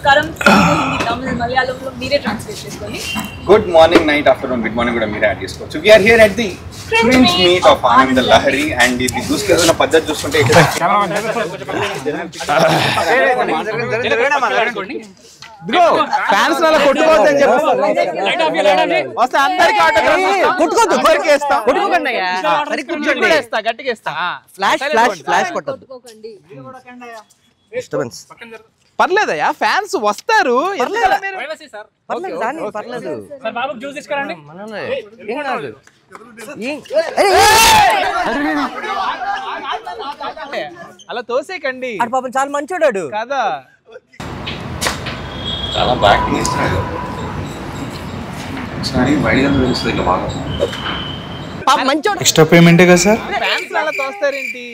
నమస్కారం తెలుగు హిందీ తమిళ మలయాళంలో మీరే ట్రాన్స్లేట్ చేసుకోండి good morning night afternoon good morning కూడా మీరే యాడ్ చేసుకోవచ్చు we are here at the cringe meet of Anand Lahari and ఇది దూసుకెళ్తున్న పద్ధతి చూస్తుంటే ఫ్యాన్స్ వల్ల కొట్టుకోవద్దని చెప్పి వస్తే అందరికి కొట్టుకోవద్దు కొట్టుకోకండి గట్టిగా ఇస్తా ఫ్లాష్ కొట్టద్దు డిస్టర్బెన్స్ పర్లేదయ్యా ఫ్యాన్స్ వస్తారు అలా తోసేకండి పాపం చాలా మంచోడాడు కదా చాలా బ్యాక్టింగ్ ఇస్తున్నాడు ఒకసారి బయటగా తెలుస్తుంది ఇంకా బాగా మంచోడు ఎక్స్ట్రా పేమెంటే కదా సార్ ఫ్యాన్స్ అలా తోస్తారేంటి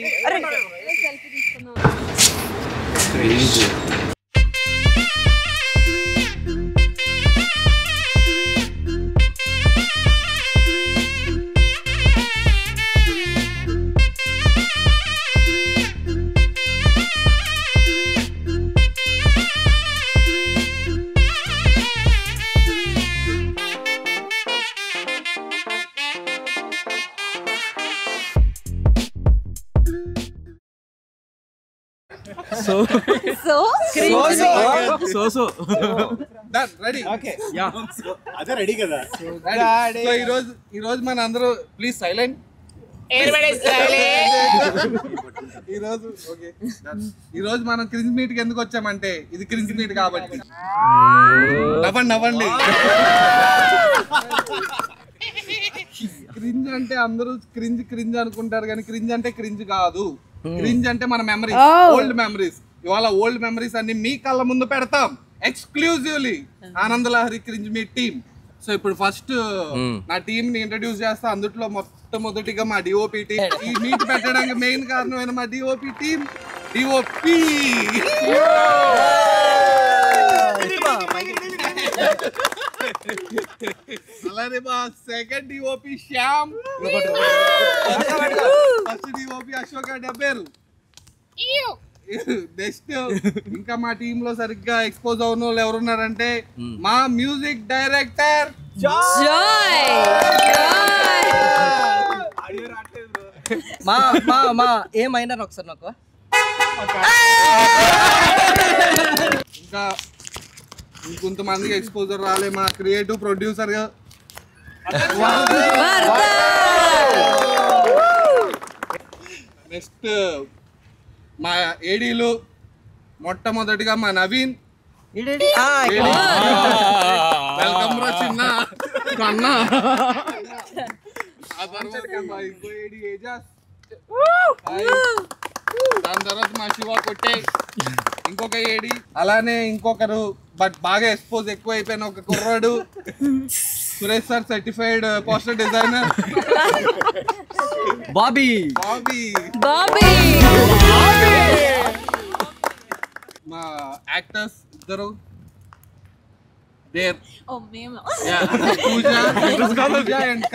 ఈ రోజు మన అందరూ ప్లీజ్ సైలెంట్ ఈ రోజు మనం క్రింజ్ మీట్ కి ఎందుకు వచ్చామంటే ఇది క్రింజ్ మీట్ కాబట్టి నవ్వండి క్రింజ్ అంటే అందరూ క్రింజ్ అనుకుంటారు కానీ క్రింజ్ అంటే క్రింజ్ కాదు క్రింజ్ అంటే మన మెమరీస్ ఓల్డ్ మెమరీస్ ఇవాళ ఓల్డ్ మెమరీస్ అన్ని మీ కళ్ళ ముందు పెడతాం exclusively Anand Lahari cringe meet team so ఇప్పుడు ఫస్ట్ నా టీమ్ ని ఇంట్రడ్యూస్ చేస్తా అందుట్లో మొట్టమొదటిగా మా డిఓపి టీమ్ ఈ మీట్ పెట్టడానికి మెయిన్ కారణమైన మా డిఓపి టీమ్ డిఓపి అలానే మా second DOP Shyam first DOP Ashok Dabberu next ఇంకా మా టీమ్ లో సరిగ్గా ఎక్స్పోజ్ అవున వాళ్ళు ఎవరున్నారంటే మా మ్యూజిక్ డైరెక్టర్ మా ఏమైనా ఒకసారి నాకు ఇంకా ఇంకొంతమందికి ఎక్స్పోజర్ రాలే మా క్రియేటివ్ ప్రొడ్యూసర్ నెక్స్ట్ మా ఏడీలు మొట్టమొదటిగా మా నవీన్ వెల్కమ్ రా చిన్న కన్న ఆ తర్వాత మా ఇంకో ఏడి ఏజాస్ దాని తర్వాత మా శివ కొట్టే ఇంకొక ఏడి అలానే ఇంకొకరు బట్ బాగా ఎక్స్పోజ్ ఎక్కువ అయిపోయిన ఒక కుర్రాడు Suresh sir certified poster designer Bobby మా యాక్టర్స్ ఇద్దరు there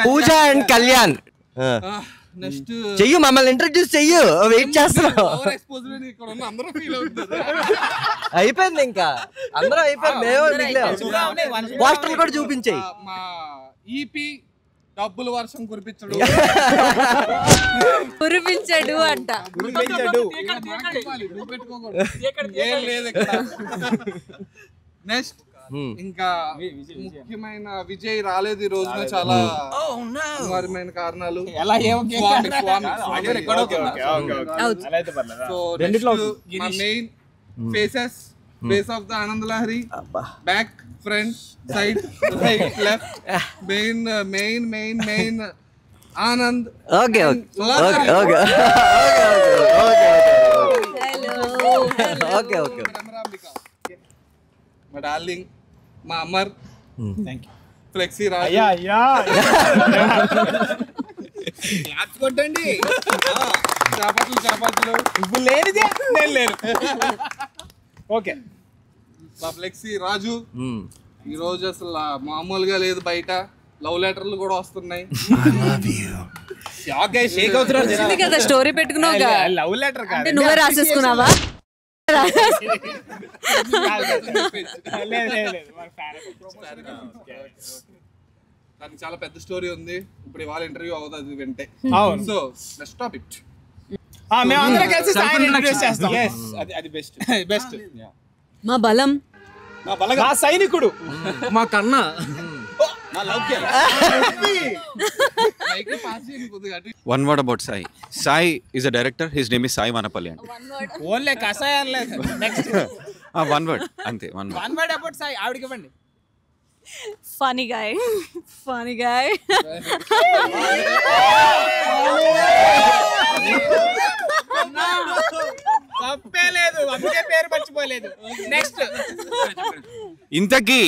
Pooja and Kalyan next చెయ్యు మమ్మల్ని ఇంట్రడ్యూస్ చెయ్యు వెయిట్ చేస్తున్నాం అయిపోయింది ఇంకా అందరూ అయిపోయింది పోస్టర్లు కూడా చూపించాయి మా ఈపీ డబ్బులు వర్షం కురిపించడు అంట ఏం లేదు నెక్స్ట్ ఇంకా ముఖ్యమైన విజయ్ రాలేదు ఈ రోజున చాలా అనివార్యమైన కారణాలు main faces face of the Anand Lahari back front side right left main Anand okay మా డార్లింగ్ మా అమర్ ఫ్లెక్సీ రాజు కొట్టండి చేపట్లు ఇప్పుడు లేనిదే నేను లేను ఓకే మా ఫ్లెక్సీ రాజు ఈ రోజు అసలు మామూలుగా లేదు బయట లవ్ లెటర్లు కూడా వస్తున్నాయి స్టోరీ పెట్టుకున్నావు లవ్ లెటర్ నువ్వే రాసేసుకున్నావా దానికి చాలా పెద్ద స్టోరీ ఉంది. ఇప్పుడు ఇవాళ ఇంటర్వ్యూ అవుతుంది వింటే. So let's stop it. మేమందరం కలిసి సాయిని ఇంట్రడ్యూస్ చేస్తాం. అది బెస్ట్. మా బలం, మా సైనికుడు, మా కన్నా One word about Sai. Sai is a director. His name is Sai Vanapalli. Only కషాయం లేదు. Next One word. Ante. One word. One word about Sai ఆవిడకి ఇవ్వండి. Funny guy. తప్పే లేదు, అందుకే పేరు మర్చిపోలేదు. నెక్స్ట్ ఇంతకీ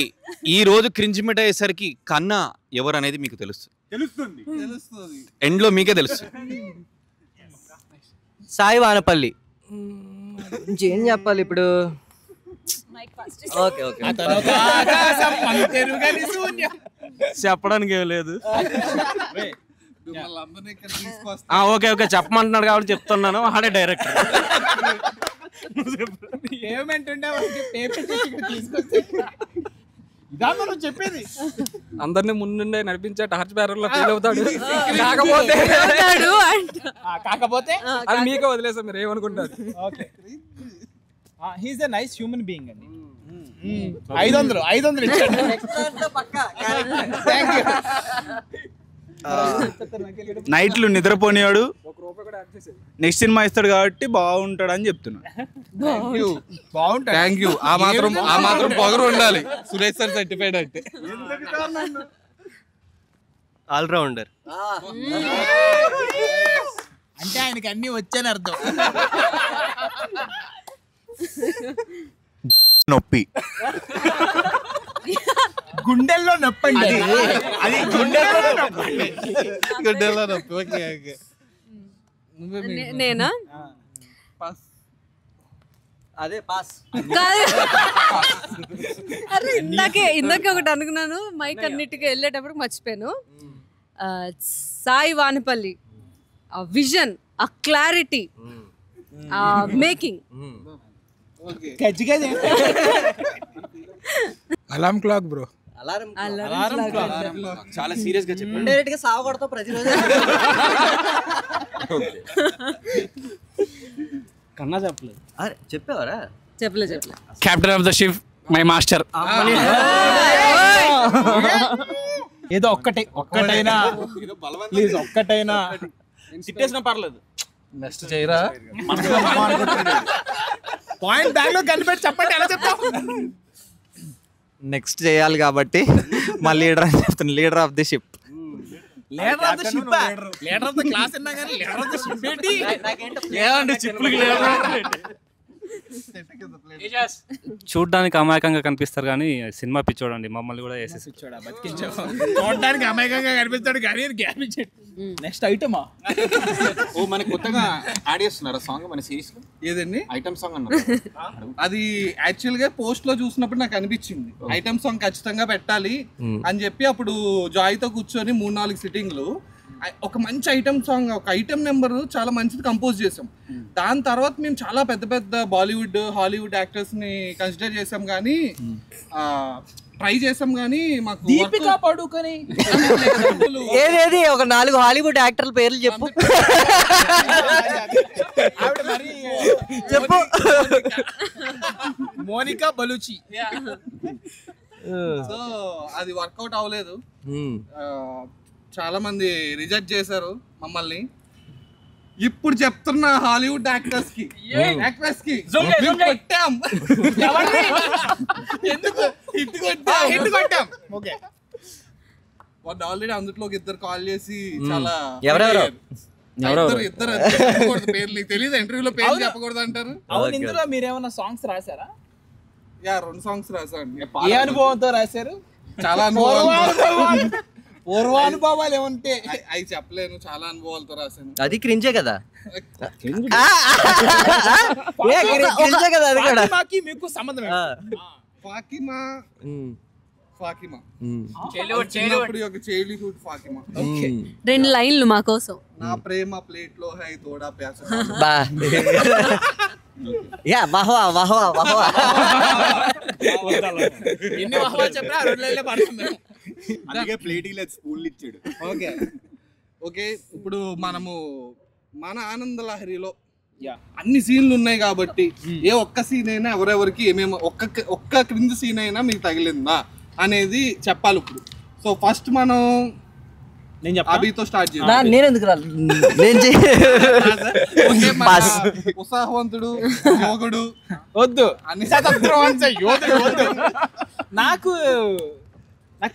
ఈ రోజు క్రింజ్ మిట్ అయ్యేసరికి కన్నా ఎవరు అనేది మీకు తెలుస్తుంది. ఎండ్ లో మీకే తెలుస్తుంది. సాయి వానపల్లి. ఏం చెప్పాలి ఇప్పుడు? ఓకే ఓకే, చెప్పడానికి ఏం లేదు. ఓకే ఓకే, చెప్పమంటున్నాడు కాబట్టి చెప్తున్నాను. ఆడే డైరెక్టర్. ఏమంటుండే వాళ్ళకి పేపర్ తీసుకొచ్చి ఇదా మనం చెప్పేది. అందరినీ ముందుండే నడిపించే టార్చ్ బ్యారర్ లో ఫీల్ అవుతాడు. కాకపోతే అది మీకే వదిలేసా, మీరు ఏమనుకుంటారు? Okay, he's a nice human being అండి. 500 ఇచ్చాడు. నైట్లు నిద్రపోనివాడు నెక్స్ట్ సినిమా ఇస్తాడు కాబట్టి బాగుంటాడు అని చెప్తున్నా. బాగుంటాడు. Thank you. ఆ మాత్రం పొగరు ఉండాలి సురేష్ సార్ సర్టిఫైడ్ అంటే. ఆల్రౌండర్ అంటే ఆయనకి అన్ని వచ్చని అర్థం. నొప్పి గుండెల్లో నొప్పండి. అది గుడ్డెలో నొప్పి. Okay okay. నేనా? అదే పాస్. అరే ఇందాకే ఒకటి అనుకున్నాను, మైక్ అన్నిటికీ వెళ్ళేటప్పుడు మర్చిపోయాను. సాయి వానపల్లి, ఆ విజన్, ఆ క్లారిటీ, ఆ మేకింగ్. Alarm clock bro. చాలా సీరియస్ గా చెప్పండి. డైరెక్ట్ గా సావకూడదు ప్రతిరోజు. కన్నా చెప్పలేదు. అరే చెప్పేవారా? చెప్పలే. Captain of the ship, my master. ఏదో ఒక్కటైనా ప్లీజ్, ఒక్కటైనా సిట్టేసినా పర్లేదు. నెక్స్ట్ చేయరా? పాయింట్ బ్యాగ్ లో కనిపెట్టి చెప్పండి, ఎలా చెప్తావు? నెక్స్ట్ చేయాలి కాబట్టి మా లీడర్ అని చెప్తాను. Leader of the ship. Leader of the ship, leader of the class అన్నా కానీ లీడర్ ఆఫ్ ద షిప్ ఏంటి? ఏమండి చిప్పులకి లీడర్? చూడడానికి అమాయకంగా కనిపిస్తారు కానీ సినిమా పిచ్చోడండి. మమ్మల్ని కూడా వేసేసి చూడడానికి అమాయకంగా కనిపిస్తాడు కానీ గ్యాప్ ఇచ్చాడు. నెక్స్ట్ ఐటమా? ఓ మన కొత్తగా యాడ్ చేస్తున్నారా సాంగ్ మన సిరీస్ లో? ఏదండి ఐటమ్ సాంగ్ అన్నారు. అది యాక్చువల్ గా పోస్ట్ లో చూసినప్పుడు నాకు అనిపించింది ఐటమ్ సాంగ్ ఖచ్చితంగా పెట్టాలి అని చెప్పి అప్పుడు జాయ్ తో కూర్చొని 3-4 సిట్టింగ్లు ఒక మంచి ఐటమ్ సాంగ్, ఒక ఐటమ్ నెంబర్ చాలా మంచిది కంపోజ్ చేసాం. దాని తర్వాత మేము చాలా పెద్ద పెద్ద బాలీవుడ్, హాలీవుడ్ యాక్టర్స్ ని కన్సిడర్ చేసాం కానీ ట్రై చేసాం కానీ మాకు దీపికా పడుకొని ఏదేది ఒక 4 హాలీవుడ్ యాక్టర్ల పేర్లు చెప్పు. చెప్పు. మోనికా బలూచి. సో అది వర్కౌట్ అవ్వలేదు. చాలా మంది రిజెక్ట్ చేశారు మమ్మల్ని. ఇప్పుడు చెప్తున్న హాలీవుడ్ యాక్టర్స్ కి మేము కొట్టాం. ఎందుకు హిట్ కొట్టాం? ఓకే, వాళ్ళు ఆల్రెడీ అందులోకి 2 కాల్ చేసి చాలా ఎవరెవరు? ఇద్దరు చెప్పకూడదు పేర్లు. నీకు తెలియదు, ఇంటర్వ్యూలో పేర్లు చెప్పకూడదు అంటారు. అవును. ఇందులో మీరేమన్నా సాంగ్స్ రాశారా? 2 సాంగ్స్ రాసాండి. ఏ అనుభవంతో రాశారు? చాలా పూర్వానుభవాలు ఏమంటే అవి చెప్పలేను. చాలా అనుభవాలతో రాశాను. అది క్రింజే కదా. అది కూడా మీకు సంబంధం చైల్డ్హుడ్ ఫాకిమా. 2 లైన్లు మా కోసం. నా ప్రేమ ప్లేట్ లో హై తోడా ప్యాస. యా వాహ్వా వాహ్వా వాహ్వా. ఎన్ని వాహ్వాలు చెప్పినా ఆ రోడ్లలో పడతాం మేము. అందుకే ప్లేటింగ్ లేదు, స్పూన్లు ఇచ్చాడు. ఓకే ఓకే, ఇప్పుడు మనము మన ఆనందలహరిలో అన్ని సీన్లు ఉన్నాయి కాబట్టి ఏ ఒక్క సీన్ అయినా ఎవరెవరికి ఏమేమి ఒక్క క్రింది సీన్ అయినా మీకు తగిలిందా అనేది చెప్పాలి ఇప్పుడు. సో ఫస్ట్ మనం అభితో స్టార్ట్ చేద్దాం. నేను ఎందుకు రాలి, నేను ఉత్సాహవంతుడు యోగుడు వద్దు అన్ని నాకు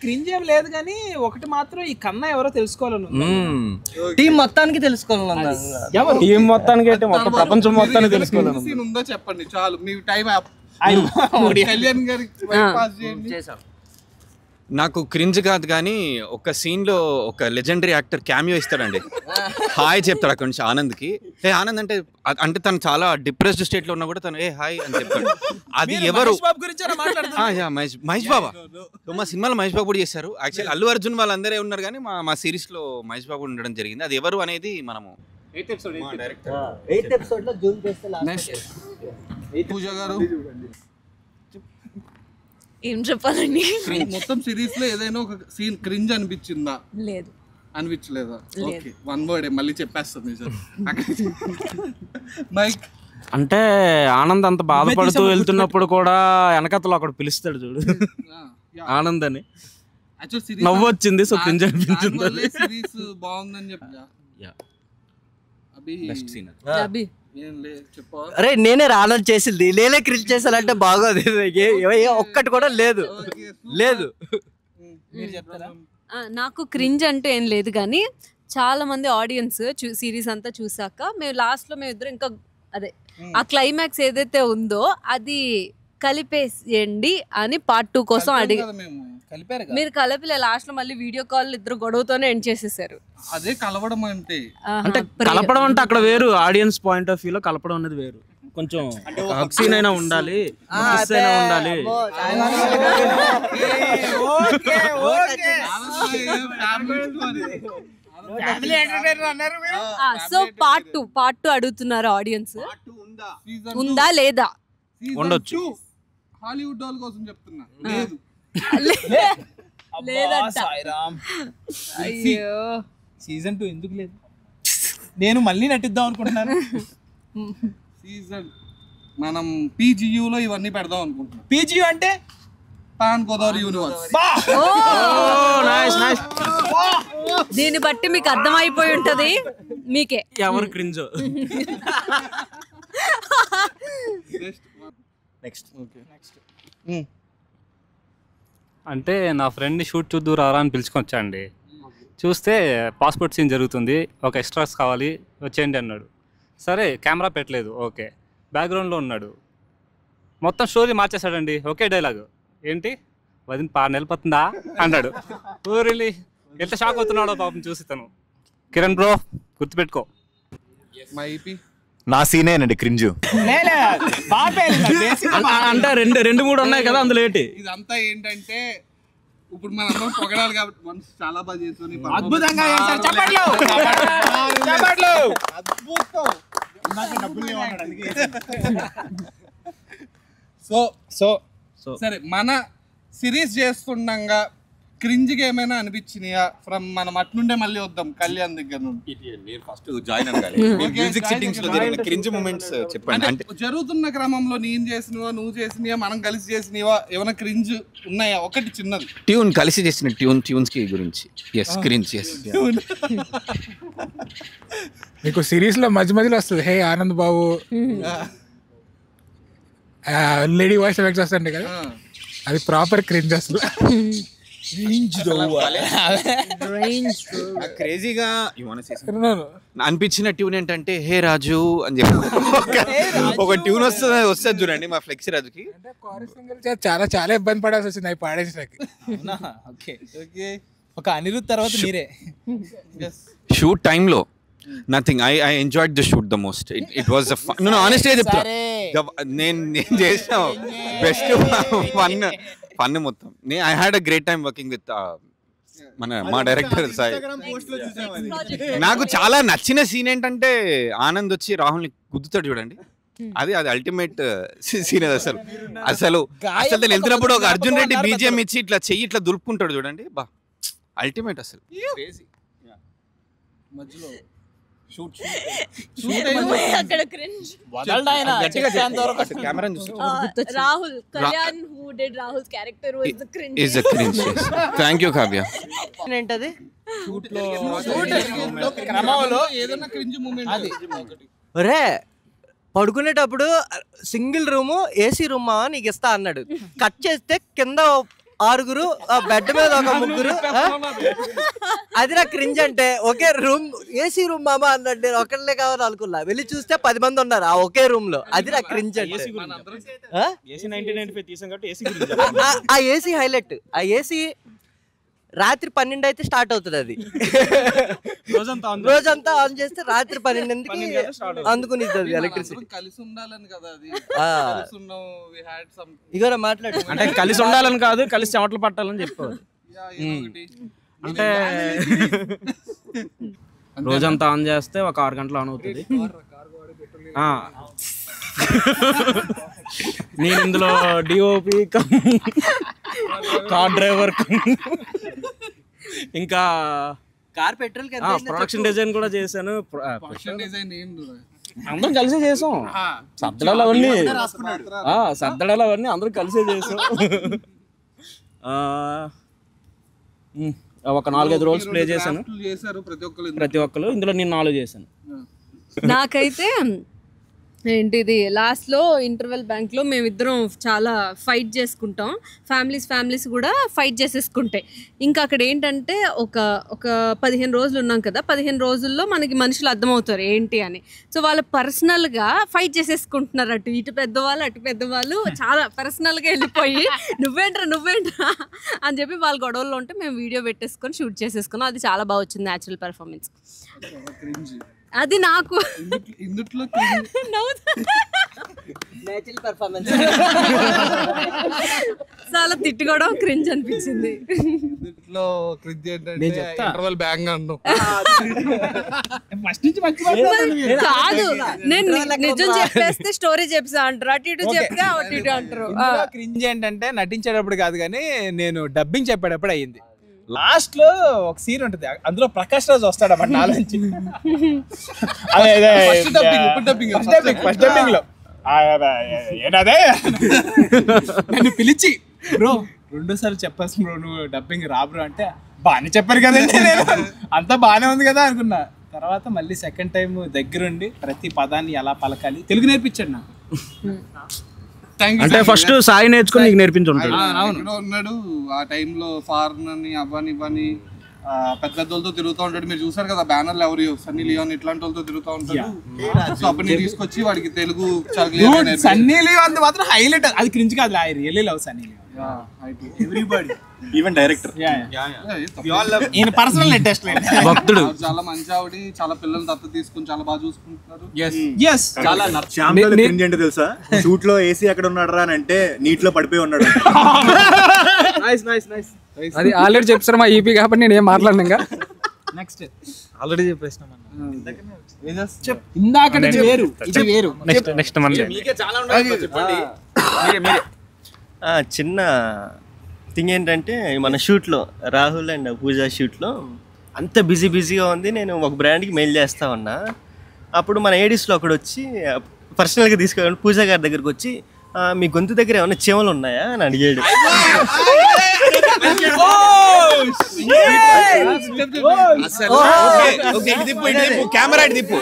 క్రింజ్ ఏం లేదు కానీ ఒకటి మాత్రం ఈ కన్నా ఎవరో తెలుసుకోవాలను. టీం మొత్తానికి తెలుసుకోవాలన్నా. ఎవరు టీం మొత్తానికి అంటే మొత్తం ప్రపంచం మొత్తాన్ని తెలుసుకోవాలి. సీన్ ఉందో చెప్పండి చాలు, మీ టైం కళ్యాణ్ గారికి పాస్ చేయండి. నాకు క్రింజ్ కాదు కానీ ఒక సీన్ లో ఒక లెజెండరీ యాక్టర్ క్యామియో ఇస్తాడండి. హాయ్ చెప్తాడు అక్కడ నుంచి ఆనంద్కి. హే ఆనంద్ అంటే అంటే తను చాలా డిప్రెస్డ్ స్టేట్ లో ఉన్నా కూడా తను ఏ హాయ్ అని చెప్తాడు. అది ఎవరు? మహేష్ బాబా. మా సినిమాలో మహేష్ బాబు కూడా చేశారు. యాక్చువల్లీ అల్లు అర్జున్ వాళ్ళందరే ఉన్నారు కానీ మా సిరీస్ లో మహేష్ బాబు ఉండడం జరిగింది. అది ఎవరు అనేది మనము పూజ గారు ఏం చెప్పాలండి? మొత్తం సిరీస్ లో ఏదైనా ఒక సీన్ క్రింజ్ అనిపించిందా? లేదు. అనిపించలేదా? ఓకే, వన్ వర్డ్ మళ్ళీ చెప్పేస్తుంది మైక్. అంటే ఆనంద్ అంత బాధపడుతూ వెళ్తున్నప్పుడు కూడా వెనకతలో అక్కడ పిలుస్తాడు చూడు ఆనంద్ అని, నవ్వు వచ్చింది. సో క్రింజ్ అనిపించింది. సిరీస్ బాగుందని చెప్పా. అభి అరే నేనే రానని చేసింది, నేనే క్రిల్ చేసానంటే బాగోదు. ఒక్కటి కూడా లేదు లేదు. నాకు క్రింజ్ అంటే ఏం లేదు కానీ చాలా మంది ఆడియన్స్ సిరీస్ అంతా చూసాక మేము లాస్ట్ లో మేము ఇద్దరు ఇంకా అదే ఆ క్లైమాక్స్ ఏదైతే ఉందో అది కలిపేయండి అని పార్ట్ 2 కోసం అడిగి మీరు కలిపిలే. లాస్ట్ లో మళ్ళీ వీడియో కాల్ ఇద్దరు గొడవతోనే ఎండ్ చేసేసారు. అదే కలవడం అంటే. అంటే కలపడం అంటే అక్కడ వేరు, ఆడియన్స్ పాయింట్ ఆఫ్ వ్యూ లో కలపడం అనేది వేరు. కొంచెం సీన్ అయినా ఉండాలి, కిస్ అయినా ఉండాలి. సో పార్ట్ 2 అడుగుతున్నారు ఆడియన్స్, ఉందా లేదా? ఉండొచ్చు. హాలీవుడ్ వాళ్ళ కోసం చెప్తున్నా, లేదు లేదంట. అయ్యో సీజన్ 2 ఎందుకు లేదు? నేను మళ్ళీ నటిద్దాం అనుకుంటున్నాను. సీజన్ మనం PGU లో ఇవన్నీ పెడదాం అనుకుంటున్నాం. PGU అంటే పాన్ గోదావరి యూనివర్స్. దీన్ని బట్టి మీకు అర్థమైపోయి ఉంటది మీకే ఎవరు క్రింజ్. నెక్స్ట్ అంటే నా ఫ్రెండ్ని షూట్ చూద్దు రారా అని పిలుచుకొచ్చా అండి. చూస్తే పాస్పోర్ట్ సీన్ జరుగుతుంది, ఒక ఎక్స్ట్రాస్ కావాలి వచ్చేయండి అన్నాడు. సరే కెమెరా పెట్టలేదు, ఓకే. బ్యాక్గ్రౌండ్లో ఉన్నాడు, మొత్తం స్టోరీ మార్చేశాడండి. ఓకే డైలాగ్ ఏంటి వదిన 6 నెలలు పడుతుందా అన్నాడు. ఊరిలి ఎంత షాక్ అవుతున్నాడో పాపం చూసి తను. కిరణ్ బ్రో గుర్తుపెట్టుకో. నా సీనేనండి క్రింజు. అంటే 2-3 ఉన్నాయి కదా అందులో ఏంటి. ఇదంతా ఏంటంటే ఇప్పుడు మనం అందరం పొగడాలి కాబట్టి మనసు చాలా బాగా చేస్తుంది. అద్భుతంగా సో సరే, మన సిరీస్ చేస్తుండగా క్రింజ్గా ఏమైనా అనిపించినాయా? ఫ్రమ్ మనం అట్నుండే మళ్ళీ వద్దాం కళ్యాణ్ దగ్గర నుండి. ఫస్ట్ జాయిన్ మ్యూజిక్ సిట్టింగ్స్ లో జరిగిన క్రింజ్ మూమెంట్స్ చెప్పండి. అంటే జరుగుతున్న క్రమంలో నేను చేసినవా నువ్వు చేసినవా మనం కలిసి చేసినవా ఏమైనా క్రింజ్ ఉన్నాయా? ఒకటి చిన్నది ట్యూన్ కలిసి చేసిన ట్యూన్స్ కి గురించి. Yes cringe. ఎస్ మీకు సిరీస్ లో మధ్య మధ్యలో వస్తుంది hey Anand Babu lady voice effects వస్తుంది కదా, అది ప్రాపర్ క్రింజ్ అసలు. క్రేజీగా అనిపించిన ట్యూన్ ఏంటంటే హే రాజు అని చెప్పి ఒక ట్యూన్ వస్తుంది చూడండి మా ఫ్లెక్సీ రాజుకి. చాలా చాలా ఇబ్బంది పడాల్సి వచ్చింది అవి పాడేసరికి. ఒక అనిరుద్ధ్ తర్వాత మీరే. షూట్ టైంలో nothing. I enjoyed the shoot the most. It was the fun. నేను ఆనెస్ట్గా చెప్తా, నేను చేసిన బెస్ట్ ఫన్ మొత్తం. I had a great time working with మా డైరెక్టర్ సాయి. నాకు చాలా నచ్చిన సీన్ ఏంటంటే ఆనంద్ వచ్చి రాహుల్ని గుద్దుతాడు చూడండి. అది అల్టిమేట్ సీన్ అసలు అసలు అసలు తను వెళ్తున్నప్పుడు ఒక అర్జున్ రెడ్డి బీజిఎం ఇచ్చి ఇట్లా చెయ్యి ఇట్లా దులుపుకుంటాడు చూడండి బా అల్టిమేట్ అసలు మధ్యలో Rahul Kalyan who did Rahul's character was the cringe. is a cringe. Thank you Kavya. ఏంటది క్రమంలో ఏదైనా క్రింజ్ మూమెంట్ అది ఒరే పడుకునేటప్పుడు సింగిల్ రూము ఏసీ రూమా నీకు ఇస్తా అన్నాడు. కట్ చేస్తే కింద 6 బెడ్ మీద ఒక 3 అది నా క్రింజ్ అంటే. ఒకే రూమ్ ఏసీ రూమ్ మామా అన్నాడు. నేను ఒకళ్ళే కావాలి అనుకున్నా, వెళ్ళి చూస్తే 10 మంది ఉన్నారు ఆ ఒకే రూమ్ లో. అది నా క్రింజ్ అంటే. ఆ ఏసీ హైలైట్. ఆ ఏసీ రాత్రి 12 అయితే స్టార్ట్ అవుతుంది. అది రోజంతా ఆన్ చేస్తే రాత్రి 12కి అందుకునిద్ది అది ఎలక్ట్రిసిటీ. కలిసి ఉండాలని కదా అది. ఇగోరా మాట్లాడు. అంటే కలిసి ఉండాలని కాదు, కలిసి చెమటలు పట్టాలని చెప్పారు. అంటే రోజంతా ఆన్ చేస్తే ఒక 6 గంటలు ఆన్ అవుతుంది. నేను ఇందులో డిఓపి కార్ డ్రైవర్ ఇంకా కార్ పెట్రోల్ ప్రొడక్షన్ డిజైన్ కూడా చేశాను. అందరం కలిసే చేసాం. సర్దడాలు అవన్నీ అందరం కలిసే చేసాం. ఒక 4-5 రోల్స్ ప్లే చేశాను ప్రతి ఒక్కరు. ఇందులో నేను 4 చేశాను. నాకైతే ఏంటిది లాస్ట్లో ఇంటర్వెల్ బ్యాంక్లో మేమిద్దరం చాలా ఫైట్ చేసుకుంటాం. ఫ్యామిలీస్ కూడా ఫైట్ చేసేసుకుంటాయి. ఇంకా అక్కడ ఏంటంటే ఒక 15 రోజులు ఉన్నాం కదా, 15 రోజుల్లో మనకి మనుషులు అర్థమవుతారు ఏంటి అని. సో వాళ్ళు పర్సనల్గా ఫైట్ చేసేసుకుంటున్నారు. ఇటు పెద్దవాళ్ళు చాలా పర్సనల్గా వెళ్ళిపోయి నువ్వేంట్రా అని చెప్పి వాళ్ళ గొడవల్లో ఉంటే మేము వీడియో పెట్టేసుకొని షూట్ చేసేసుకున్నాం. అది చాలా బాగా వచ్చింది న్యాచురల్ పెర్ఫార్మెన్స్. అది నాకు చాలా తిట్టుకోవడం క్రింజ్ అనిపించింది. కాదు, నేను నిజం చెప్పేస్తే స్టోరీ చెప్పా అంటారు, అటు ఇటు చెప్తే అటు ఇటు అంటారు. క్రింజ్ ఏంటంటే నటించేటప్పుడు కాదు కానీ నేను డబ్బింగ్ చెప్పేటప్పుడు అయ్యింది. లాస్ట్ లో ఒక సీన్ ఉంటుంది, అందులో ప్రకాష్ రాజ్ వస్తాడు అన్నమాట నాలుగు. ఫస్ట్ డబ్బింగ్ లో ఏనాదే నన్ను పిలిచి బ్రో 2 సార్లు చెప్పాల్సి బ్రో నువ్వు డబ్బింగ్ రా బ్రో అంటే బాగానే చెప్పారు కదండి. నేను అంతా బాగానే ఉంది కదా అనుకున్నా. తర్వాత మళ్ళీ సెకండ్ టైం దగ్గరుండి ప్రతి పదాన్ని ఎలా పలకాలి తెలుగు నేర్పించాడు నాకు. అంటే ఫస్ట్ సాయి నేర్చుకుని నీకు నేర్పించుంటాడు. ఉన్నాడు ఆ టైంలో ఫారెన్ అని ఇవ్వని పెద్దలతో తిరుగుతూ ఉంటాడు. మీరు చూసారు కదా బ్యానర్లు ఎవరు సన్నీ లియోన్ ఇట్లాంటి వాళ్ళతో తిరుగుతూ ఉంటాడు. సో అప్పుడు నేను తీసుకొచ్చి వాడికి తెలుగు సన్నీ లియోన్ మాత్రం హైలైట్. అది క్రింజ్ కాదు, I really love Sunny Leone. Everybody even director ఈయన పర్సనల్ ఇంట్రెస్ట్ భక్తుడు. చాలా మంచి ఆవిడ, చాలా పిల్లలు దత్తత తీసుకుని చాలా బాగా చూసుకుంటున్నారు. క్రింజ్ ఏంటో తెలుసా? షూట్ లో ఏసీ ఎక్కడ ఉన్నాడు రా అని అంటే నీటిలో పడిపోయి ఉన్నాడు. అది ఆల్రెడీ చెప్పారు మా ఈపీ కాబట్టి నేను ఏం మాట్లాడినా. ఇంకా నెక్స్ట్ ఆల్రెడీ చెప్పేసిన ఇందాక వేరు ఇది వేరు. నెక్స్ట్ మళ్ళీ చిన్న థింగ్ ఏంటంటే మన షూట్లో రాహుల్ అండ్ పూజ షూట్లో అంత బిజీగా ఉంది. నేను ఒక బ్రాండ్కి మెయిల్ చేస్తా ఉన్నా. అప్పుడు మన ఏడీస్లో ఒకడు వచ్చి పర్సనల్గా తీసుకెళ్ళి పూజ గారి దగ్గరికి వచ్చి మీ గొంతు దగ్గర ఏమైనా చీమలు ఉన్నాయా అని అడిగాడు. కెమెరా తిప్పు.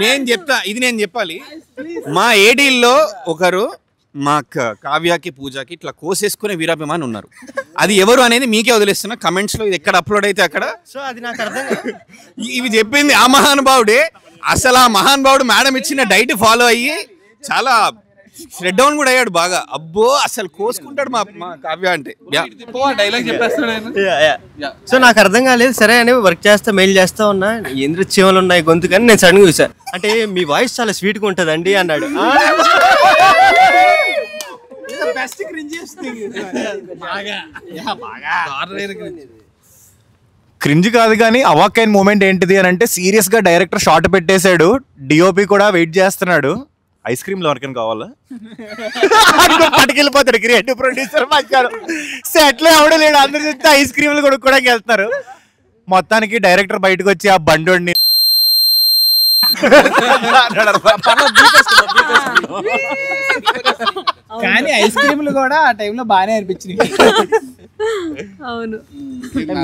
నేను చెప్పాలి. మా ఏడీల్లో ఒకరు మా కావ్యకి పూజకి ఇట్లా కోసేసుకునే వీరాభిమాని ఉన్నారు. అది ఎవరు అనేది మీకే వదిలేస్తున్నా కమెంట్స్ లో. ఇది ఎక్కడ అప్లోడ్ అయితే అక్కడ. సో అది నాకు అర్థం. ఇవి చెప్పింది ఆ మహానుభావుడే. అసలు ఆ మహానుభావుడు మేడం ఇచ్చిన డైట్ ఫాలో అయ్యి చాలా స్ప్రెడ్ డౌన్ కూడా అయ్యాడు బాగా. అబ్బో అసలు కోసుకుంటాడు మా కావ్య అంటే. డైలాగ్ చెప్పేస్తాడు. సో నాకు అర్థం కాలేదు. సరే అని వర్క్ చేస్తా మెయిల్ చేస్తా ఉన్నా. ఎందుకు చీమలు ఉన్నాయి గొంతు కానీ నేను సడన్గా చూసా. అంటే మీ వాయిస్ చాలా స్వీట్గా ఉంటుందండి అన్నాడు. క్రింజ్ కాదు కానీ అవాక్కైన మూమెంట్ ఏంటిది అని అంటే సీరియస్ గా డైరెక్టర్ షాట్ పెట్టేశాడు. డిఓపి కూడా వెయిట్ చేస్తున్నాడు. ఐస్ క్రీమ్లు ఎవరికైనా కావాలా పట్టుకెళ్ళిపోతాడు క్రియేటివ్ ప్రొడ్యూసర్ మధ్యాహ్నం సెట్లో ఎవడో లేడు, అందరు చూస్తే ఐస్ క్రీమ్లు కొనుక్కోవడానికి వెళ్తారు. మొత్తానికి డైరెక్టర్ బయటకు వచ్చి ఆ బండోడిని కానీ ఐస్ క్రీమ్లు కూడా ఆ టైంలో బాగానే అనిపించింది. అవును,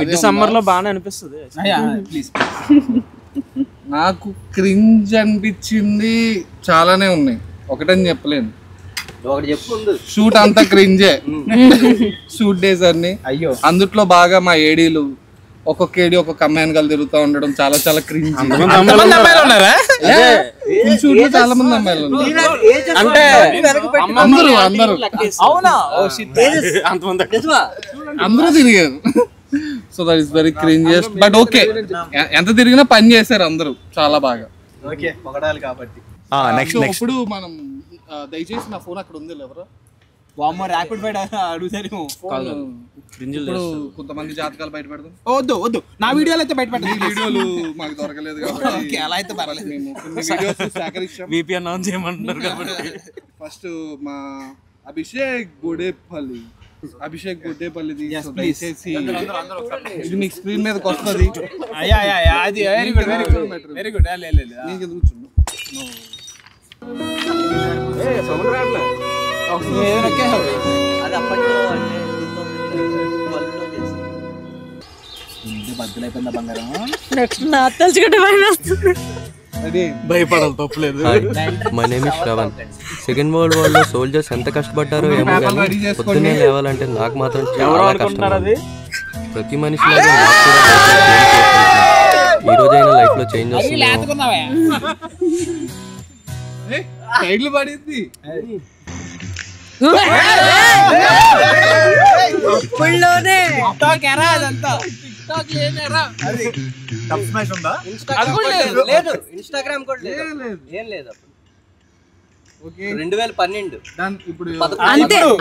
మిడ్ సమ్మర్ లో బాగానే అనిపిస్తుంది. ప్లీజ్. నాకు క్రింజ్ అనిపించింది చాలానే ఉన్నాయి, ఒకటని చెప్పలేను. ఒకటి చెప్పు. షూట్ అంతా క్రింజే, షూట్ డేస్ అన్ని. అయ్యో, అందుట్లో బాగా మా ఏడీలు ఒక్కొక్క ఏడి ఒక్కొక్క అమ్మాయిని కలిసి తిరుగుతూ ఉండడం చాలా చాలా క్రింజ్. ఉన్నారా? షూట్ లో చాలా మంది అమ్మాయిలు ఉన్నారు. అంటే అందరూ అవునా? అందరూ తిరిగారు. So that is very cringiest but okay. ఎంత తిరిగినా పని చేశారు అందరూ చాలా బాగా. ఇప్పుడు మనం దయచేసి నా ఫోన్ అక్కడ ఉంది ఎవరు ర్యాపిడ్ ఫైట్ అడుగుతారేమో. ఇప్పుడు కొంతమంది జాతకాలు బయట పెడదాం. వద్దు వద్దు, నా వీడియోలు అయితే బయట పెట్టండి. వీడియోలు మాకు దొరకలేదు కాబట్టి అలా అయితే పర్వాలేదు. మేము కొన్ని వీడియోస్ సేకరించాం. VPN ఆన్ చేయమంటున్నారు కాబట్టి ఫస్ట్ మా అభిషేక్ గొడేపల్లి దయచేసి ఇది మీకు స్క్రీన్ మీదకి వస్తుంది. అది వెరీ గుడ్ వెరీ గుడ్. నీకు ఎందుకు కూర్చున్నా అది అప్పట్లో అంటే బద్దలైపోయిందా బంగారం? నెక్స్ట్ నా తలుచుకుంటే భయం వేస్తుంది. భయపడాలి, తప్పలేదు. My name is Shravan. Second world war లో సోల్జర్స్ ఎంత కష్టపడ్డారో ఏమో కానీ పొద్దున్నే లేవాలంటే నాకు మాత్రం చాలా కష్టం. ప్రతి మనిషి ఈ రోజైనా లైఫ్ లో చేంజ్ వస్తుంది. పడింది ఇన్స్టాగ్రామ్ కూడా ఏం లేదు. 2012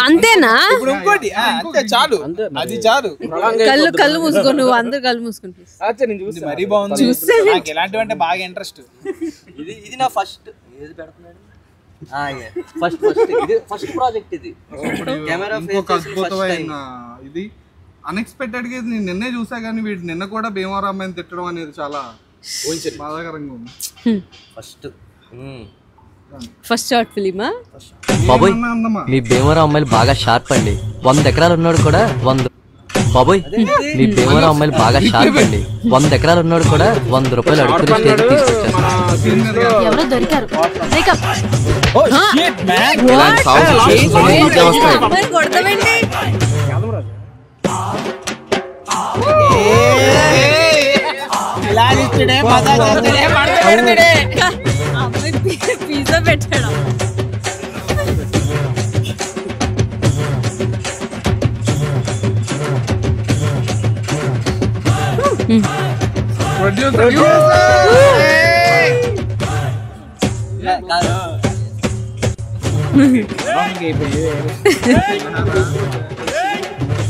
అంతేనా? ఇప్పుడు ఇంకోటి అంతే చాలు, అది చాలు. కళ్ళు మూసుకో, నువ్వు అందరు కళ్ళు మూసుకుని మరీ బాగుంది. నాకు ఎలాంటివి అంటే బాగా ఇంట్రెస్ట్. ఇది నా ఫస్ట్ ఫస్ట్ ప్రాజెక్ట్. ఇది కెమెరా ఇంకొక అద్భుతమైన ఇది అన్ఎక్స్పెక్టెడ్ గా నేను నిన్నే చూసా కానీ వీడు నిన్న కూడా భీమవరం అమ్మాయిని తిట్టడం అనేది చాలా బాధాకరంగా ఉంది. ఫస్ట్ షార్ట్ ఫిలిమా? బాబోయ్ మీ భీమవరం అమ్మాయిలు బాగా షార్ప్ అండి. 100 ఎకరాలు ఉన్నాడు కూడా 100 బాబోయ్ మీ భీమవరం అమ్మాయిలు బాగా షార్ప్ అండి. 100 ఎకరాలు ఉన్నాడు కూడా 100 రూపాయలు అడుగుతున్న స్టేజ్ తీసుకొచ్చారు. ఎవరో దొరికారు. పిజ్జా పెట్టాడు.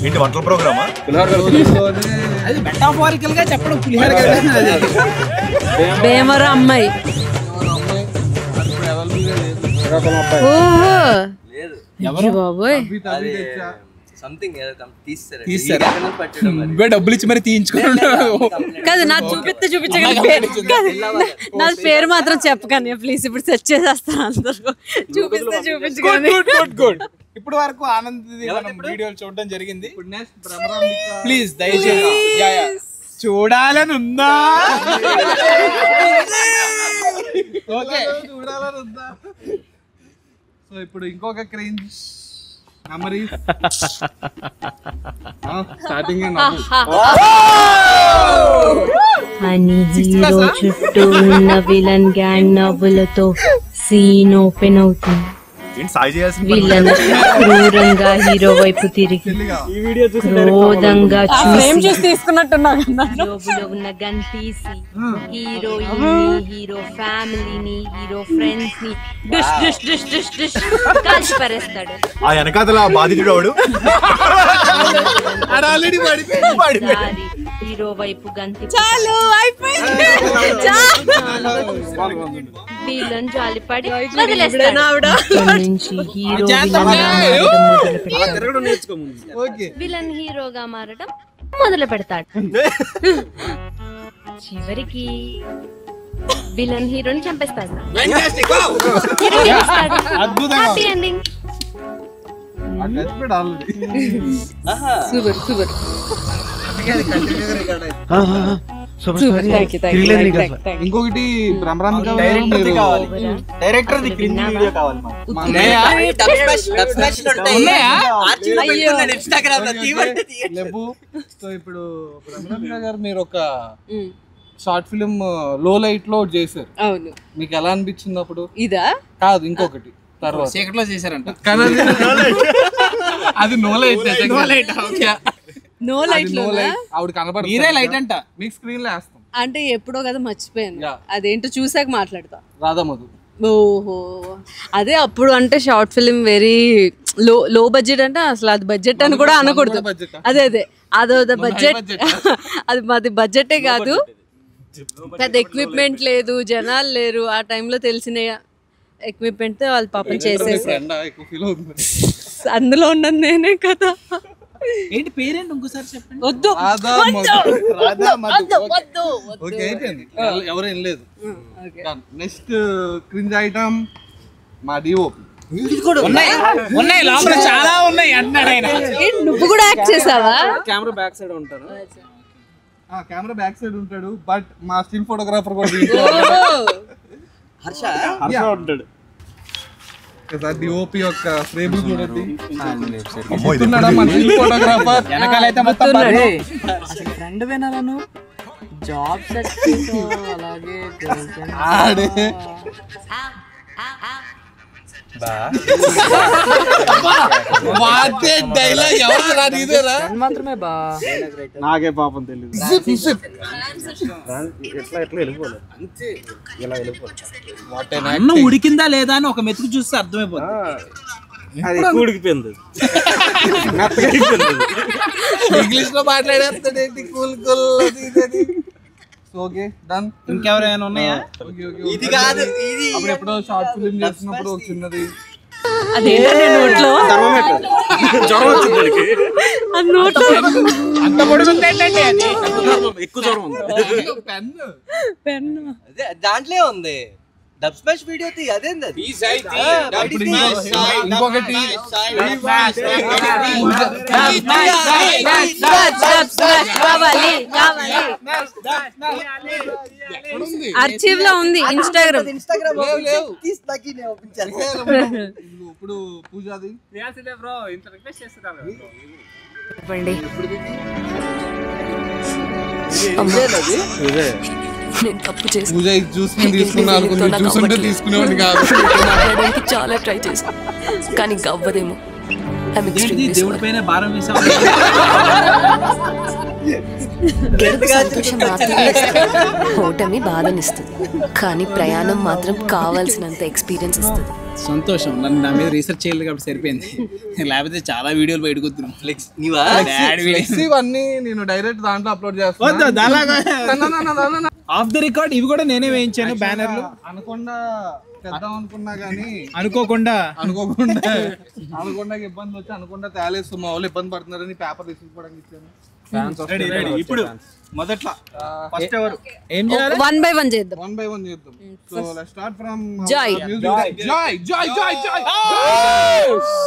ఏంటి వంటల ప్రోగ్రామా? అది మెటాఫోరికల్ గా చెప్పడం పులిహోర. భీమవరం అమ్మాయి. డబ్బులు ఇచ్చి మరి తీయించుకున్నాడు కాదు. నాకు చూపించగలిగే నా పేరు మాత్రం చెప్పకండి ప్లీజ్. ఇప్పుడు సెర్చ్ చేసేస్తాను అందరూ. చూపించగలి. ఇప్పుడు వరకు ఆనంద్ వీడియోలు చూడడం జరిగింది. ప్లీజ్ దయచేసి చూడాలని ఉందా? చూడాలని ఉందా? సో ఇప్పుడు ఇంకొక క్రేంజ్ మెమరీ స్టార్టింగ్ అని హీరో చుట్టూ ఉన్న విలన్ గ్యాంగ్ నవ్వులతో సీన్ ఓపెన్ అవుతుంది. విలన్ క్రూరంగా హీరో వైపు తిరిగి క్రోధంగా జోబులో ఉన్న గన్ తీసి హీరోయిన్ హీరో ఫ్యామిలీని హీరో ఫ్రెండ్స్ ని dish dish dish dish dish కాల్చి పారేస్తాడు. ఆ వెనకాతల బాధితుడు వాడు హీరో వైపు గంతి. చాలు అయిపోయింది. విలన్ జాలిపడి వదిలేస్తాడు. ఇక్కడి నుంచి హీరో విలన్ హీరోగా మారడం మొదలు పెడతాడు. చివరికి విలన్ హీరోని చంపేస్తాడు. Happy ending. Super super. ఇంకొకటి డైరెక్టర్ సో ఇప్పుడు బ్రహ్మరాంబ గారు మీరు ఒక షార్ట్ ఫిలిం లో లైట్ లో చేశారు. అవును. మీకు ఎలా అనిపించింది అప్పుడు? ఇదా కాదు, ఇంకొకటి తర్వాత చీకట్లో చేశారంట. అది నో లైట్. నో లైట్ లో ఆవిడ కనబడుతుంది. మీరే లైట్ అంట. మీకు స్క్రీన్ లో వేస్తాం. అంటే ఎప్పుడో కదా మర్చిపోయాను. అదేంటో చూసాక మాట్లాడతా. రాధామధు. ఓహో, అదే అప్పుడు అంటే short film very low budget అంటే అసలు అది బడ్జెట్ అని కూడా అనకూడదు. అదే అదో బడ్జెట్. అది మాది బడ్జెటే కాదు, పెద్ద ఎక్విప్మెంట్ లేదు, జనాలు లేరు. ఆ టైంలో తెలిసిన ఎక్విప్మెంట్ తో వాళ్ళు పాపం చేసేసారు. అందులో ఉన్నది నేనే కదా. ఏంటి పేరేంటి ఇంకోసారి చెప్పండి. వద్దు ఎవరు ఏం లేదు. నెక్స్ట్ క్రింజ్ ఐటమ్ మా డిఓపి. ఉన్నాయి లోపల చాలా ఉన్నాయి అన్నాడు ఆయన. నువ్వు కూడా యాక్ట్ చేసావా? కెమెరా బ్యాక్ సైడ్ ఉంటారు. కెమెరా బ్యాక్ సైడ్ ఉంటాడు, బట్ మా స్టిల్ ఫోటోగ్రాఫర్ కూడా హర్ష ఉంటాడు. డిఓపి యొక్క ఫ్రేమ్ చూడండి. ఫోటోగ్రాఫర్ వెనకాలైతే మొత్తం ఫ్రెండ్ వినాలను జాబ్ సెట్ అలాగే మాత్రమే బా. నాకే పాపం తెలియదు. అన్నం ఉడికిందా లేదా అని ఒక మెతుకు చూస్తే అర్థమైపోతుంది. ఉడికిపోయింది. ఇంగ్లీష్ లో మాట్లాడేస్తాడు. Okay done. ఇంకెవరైనా ఉన్నాయా? ఇది కాదు, ఇది అప్పుడు ఎప్పుడో షార్ట్ ఫిలిం చేసినప్పుడు ఒక చిన్నది అంత పొడుగుంది ఏంటంటే అది ఎక్కువ జ్వరం ఉంది. దాంట్లో ఉంది. డబ్ స్మాష్ వీడియో తీ. అదేంది అది? ఇంకొకటి ఆర్చీవ్ లో ఉంది. ఇన్స్టాగ్రామ్ ఇప్పుడు పూజాది బ్రో ఇంత రిక్వెస్ట్ చేస్తున్నాను. నేను తప్పు చేసి పూజ చూసి తీసుకున్నాను, చూసుంటే తీసుకునేవాడిని కాదు. మాట్లాడడానికి చాలా ట్రై చేశాను, కానీ గవ్వదేమో. దేవుడి పైన భారం వేసాం. గెలుపు సంతోషం మాత్రమే ఇస్తుంది, ఓటమి బాధనిస్తుంది, కానీ ప్రయాణం మాత్రం కావాల్సినంత ఎక్స్పీరియన్స్ ఇస్తుంది. సంతోషం. నన్ను నా మీద రీసెర్చ్ చేయాలి కాబట్టి సరిపోయింది, లేకపోతే చాలా వీడియోలు బయటకు వస్తున్నాం. ఇవన్నీ నేను డైరెక్ట్ దాంట్లో అప్లోడ్ చేస్తాను. ఆఫ్ ద రికార్డ్ ఇవి కూడా నేనే వేయించాను బ్యానర్లు. అనుకుండా తెద్దాం అనుకున్నా గానీ అనుకోకుండా ఇబ్బంది వచ్చి అనుకుండా తేలేస్తూ మా వాళ్ళు ఇబ్బంది పడుతున్నారని పేపర్ తీసుకోవడానికి ఇచ్చాను. ఇప్పుడు మొదట్లో ఫస్ట్ ఎవరు ఏం చేయాలి? వన్ బై వన్ చేద్దాం. So let's start from Joy. Joy.